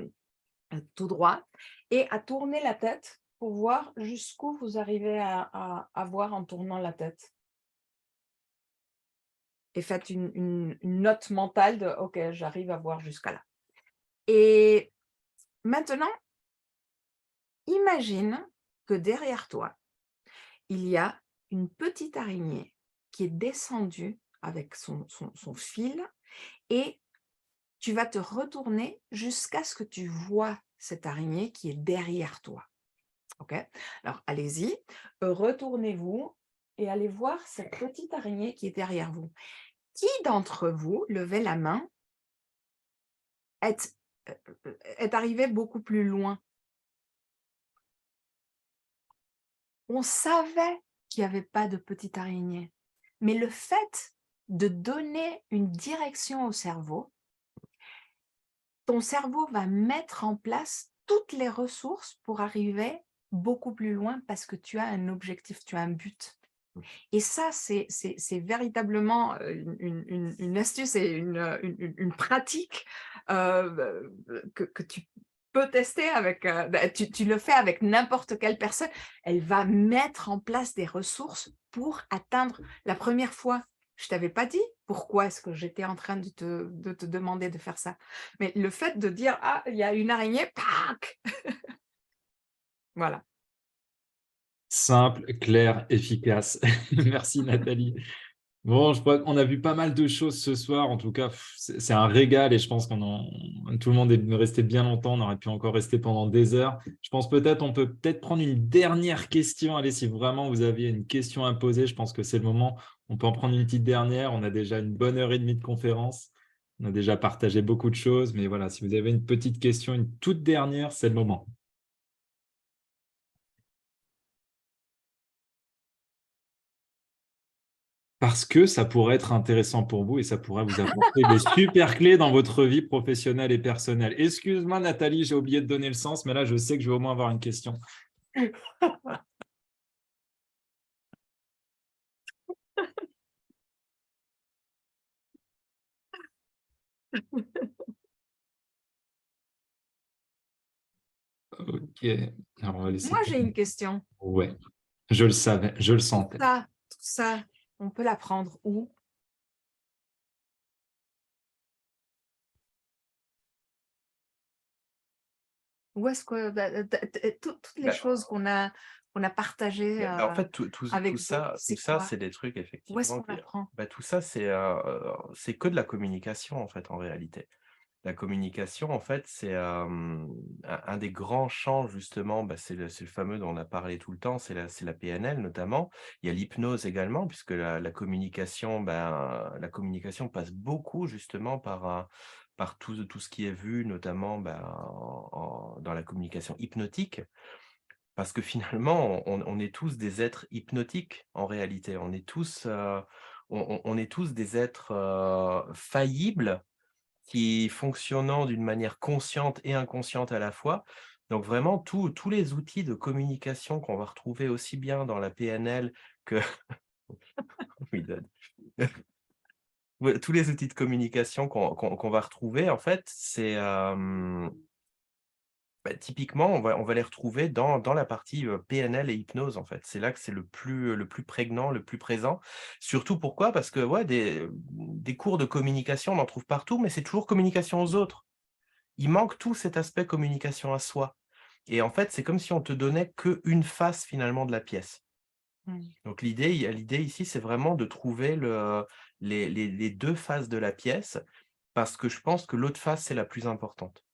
tout droit et à tourner la tête pour voir jusqu'où vous arrivez à voir en tournant la tête. Et faites une note mentale de « OK, j'arrive à voir jusqu'à là ». Et maintenant, imagine que derrière toi, il y a une petite araignée qui est descendue avec son fil et tu vas te retourner jusqu'à ce que tu vois cette araignée qui est derrière toi. OK? Alors, allez-y, retournez-vous et allez voir cette petite araignée qui est derrière vous. Qui d'entre vous, levez la main, est arrivé beaucoup plus loin? On savait qu'il n'y avait pas de petite araignée, mais le fait de donner une direction au cerveau, ton cerveau va mettre en place toutes les ressources pour arriver beaucoup plus loin parce que tu as un objectif, tu as un but. Et ça, c'est véritablement une astuce et une pratique que tu peux tester avec, tu le fais avec n'importe quelle personne. Elle va mettre en place des ressources pour atteindre. La première fois, je ne t'avais pas dit pourquoi est-ce que j'étais en train de te demander de faire ça. Mais le fait de dire, ah, il y a une araignée, pac. Voilà. simple, clair, efficace. Merci Nathalie. Bon, je crois qu'on a vu pas mal de choses ce soir. En tout cas, c'est un régal et je pense tout le monde est resté bien longtemps. On aurait pu encore rester pendant des heures. Je pense on peut peut-être prendre une dernière question. Allez, si vraiment vous aviez une question à poser, je pense que c'est le moment. On peut en prendre une petite dernière. On a déjà une bonne heure et demie de conférence. On a déjà partagé beaucoup de choses. Mais voilà, si vous avez une petite question, une toute dernière, c'est le moment. Parce que ça pourrait être intéressant pour vous et ça pourrait vous apporter des super clés dans votre vie professionnelle et personnelle. Excuse-moi, Nathalie, j'ai oublié de donner le sens, mais là, je sais que je vais au moins avoir une question. Ok, alors on va laisser. Moi, j'ai une question. Ouais, je le savais, je le sentais. Tout ça, on peut l'apprendre où? Où est-ce que toutes les Bah, choses qu'on a partagées en fait, tout avec vous, ça, c'est quoi? c'est des trucs Où est-ce effectivement qu'on l'apprend? tout ça, c'est que de la communication, en fait, en réalité. La communication, en fait, c'est, un des grands champs justement, c'est le fameux dont on a parlé tout le temps, c'est la PNL notamment. Il y a l'hypnose également puisque la communication, la communication passe beaucoup justement par tout ce qui est vu notamment, dans la communication hypnotique. Parce que finalement, on est tous des êtres hypnotiques en réalité. On est tous, on est tous des êtres, faillibles qui fonctionnant d'une manière consciente et inconsciente à la fois. Donc vraiment tous les outils de communication qu'on va retrouver aussi bien dans la PNL que oui, ouais, tous les outils de communication qu'on va retrouver en fait, c'est, typiquement on va les retrouver dans la partie, PNL et hypnose en fait. C'est là que c'est le plus prégnant, le plus présent. Surtout pourquoi? Parce que ouais, des cours de communication, on en trouve partout, mais c'est toujours communication aux autres. Il manque tout cet aspect communication à soi et en fait, c'est comme si on te donnait qu'une face finalement de la pièce. Mmh. Donc l'idée ici, c'est vraiment de trouver les 2 faces de la pièce parce que je pense que l'autre face, c'est la plus importante.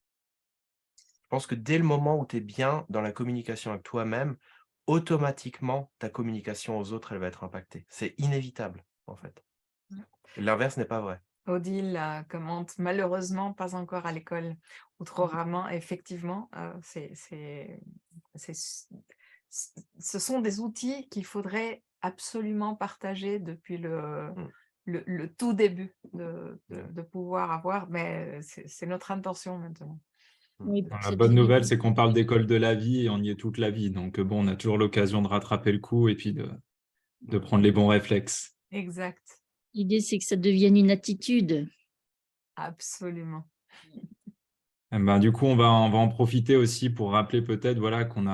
Je pense que dès le moment où tu es bien dans la communication avec toi-même, automatiquement, ta communication aux autres, elle va être impactée. C'est inévitable, en fait. Ouais. L'inverse n'est pas vrai. Odile commente malheureusement pas encore à l'école ou trop rarement. Effectivement, ce sont des outils qu'il faudrait absolument partager depuis Mmh. le tout début de pouvoir avoir, mais c'est notre intention maintenant. Oui, Mmh. pour La se bonne nouvelle, diriger. c'est qu'on parle d'école de la vie et on y est toute la vie. Donc, bon, on a toujours l'occasion de rattraper le coup et puis de prendre les bons réflexes. Exact, L'idée, c'est que ça devienne une attitude. absolument. Eh ben, du coup, on va en profiter aussi pour rappeler peut-être voilà, on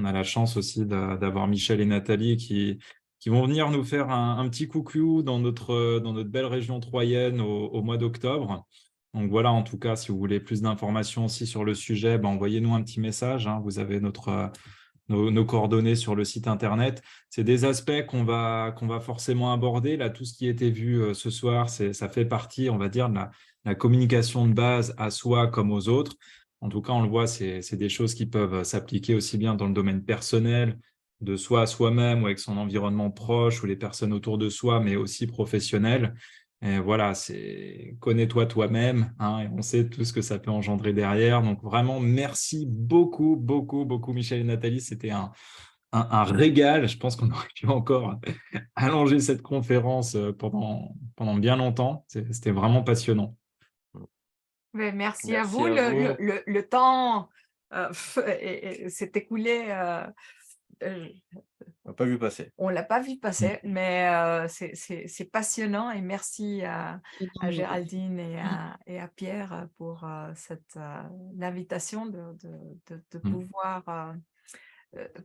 a la chance aussi d'avoir Michel et Nathalie qui vont venir nous faire un petit coucou dans notre belle région troyenne au mois d'octobre. Donc voilà, en tout cas, si vous voulez plus d'informations aussi sur le sujet, ben, envoyez-nous un petit message, hein. Vous avez nos coordonnées sur le site internet. C'est des aspects qu'on va forcément aborder. Là, tout ce qui a été vu ce soir, ça fait partie, on va dire, de la communication de base à soi comme aux autres. En tout cas, on le voit, c'est des choses qui peuvent s'appliquer aussi bien dans le domaine personnel, de soi à soi-même ou avec son environnement proche ou les personnes autour de soi, mais aussi professionnel. Et voilà, c'est connais-toi toi-même, hein, et on sait tout ce que ça peut engendrer derrière. Donc vraiment, merci beaucoup, beaucoup, beaucoup, Michel et Nathalie. C'était un régal. Je pense qu'on aurait pu encore allonger cette conférence pendant bien longtemps. C'était vraiment passionnant. Mais merci à Merci vous. à vous. Le temps s'est écoulé. Euh, On n'a pas vu passer. On ne l'a pas vu passer, mais c'est passionnant et merci à Géraldine et à Pierre pour l'invitation de Mm. pouvoir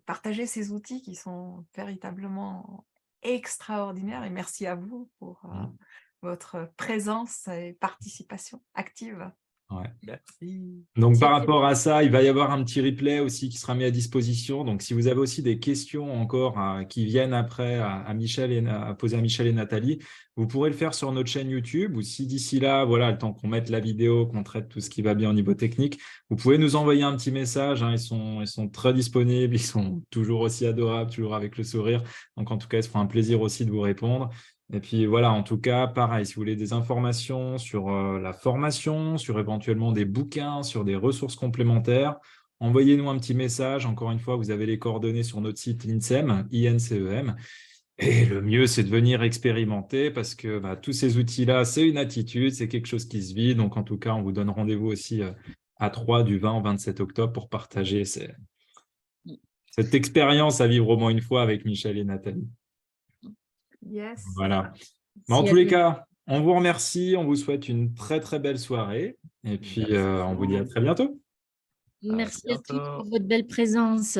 partager ces outils qui sont véritablement extraordinaires et merci à vous pour votre présence et participation active. Ouais. Merci. Donc, par C'était rapport à ça, il va y avoir un petit replay aussi qui sera mis à disposition. Donc, si vous avez aussi des questions encore qui viennent après à Michel à poser à Michel et Nathalie, vous pourrez le faire sur notre chaîne YouTube ou si d'ici là, voilà, le temps qu'on mette la vidéo, qu'on traite tout ce qui va bien au niveau technique, vous pouvez nous envoyer un petit message, hein. Ils sont très disponibles, ils sont toujours aussi adorables, toujours avec le sourire. Donc, en tout cas, ce sera un plaisir aussi de vous répondre. Et puis voilà, en tout cas, pareil, si vous voulez des informations sur la formation, sur éventuellement des bouquins, sur des ressources complémentaires, envoyez-nous un petit message. Encore une fois, vous avez les coordonnées sur notre site l'INSEM, INCEM. Et le mieux, c'est de venir expérimenter parce que tous ces outils-là, c'est une attitude, c'est quelque chose qui se vit. Donc, en tout cas, on vous donne rendez-vous aussi à 3 du 20 au 27 octobre pour partager cette expérience à vivre au moins une fois avec Michel et Nathalie. Yes. Voilà. Mais en tous les cas, on vous remercie, on vous souhaite une très très belle soirée et puis Merci on vous dit à beaucoup. très bientôt. Merci à tous bientôt. pour votre belle présence.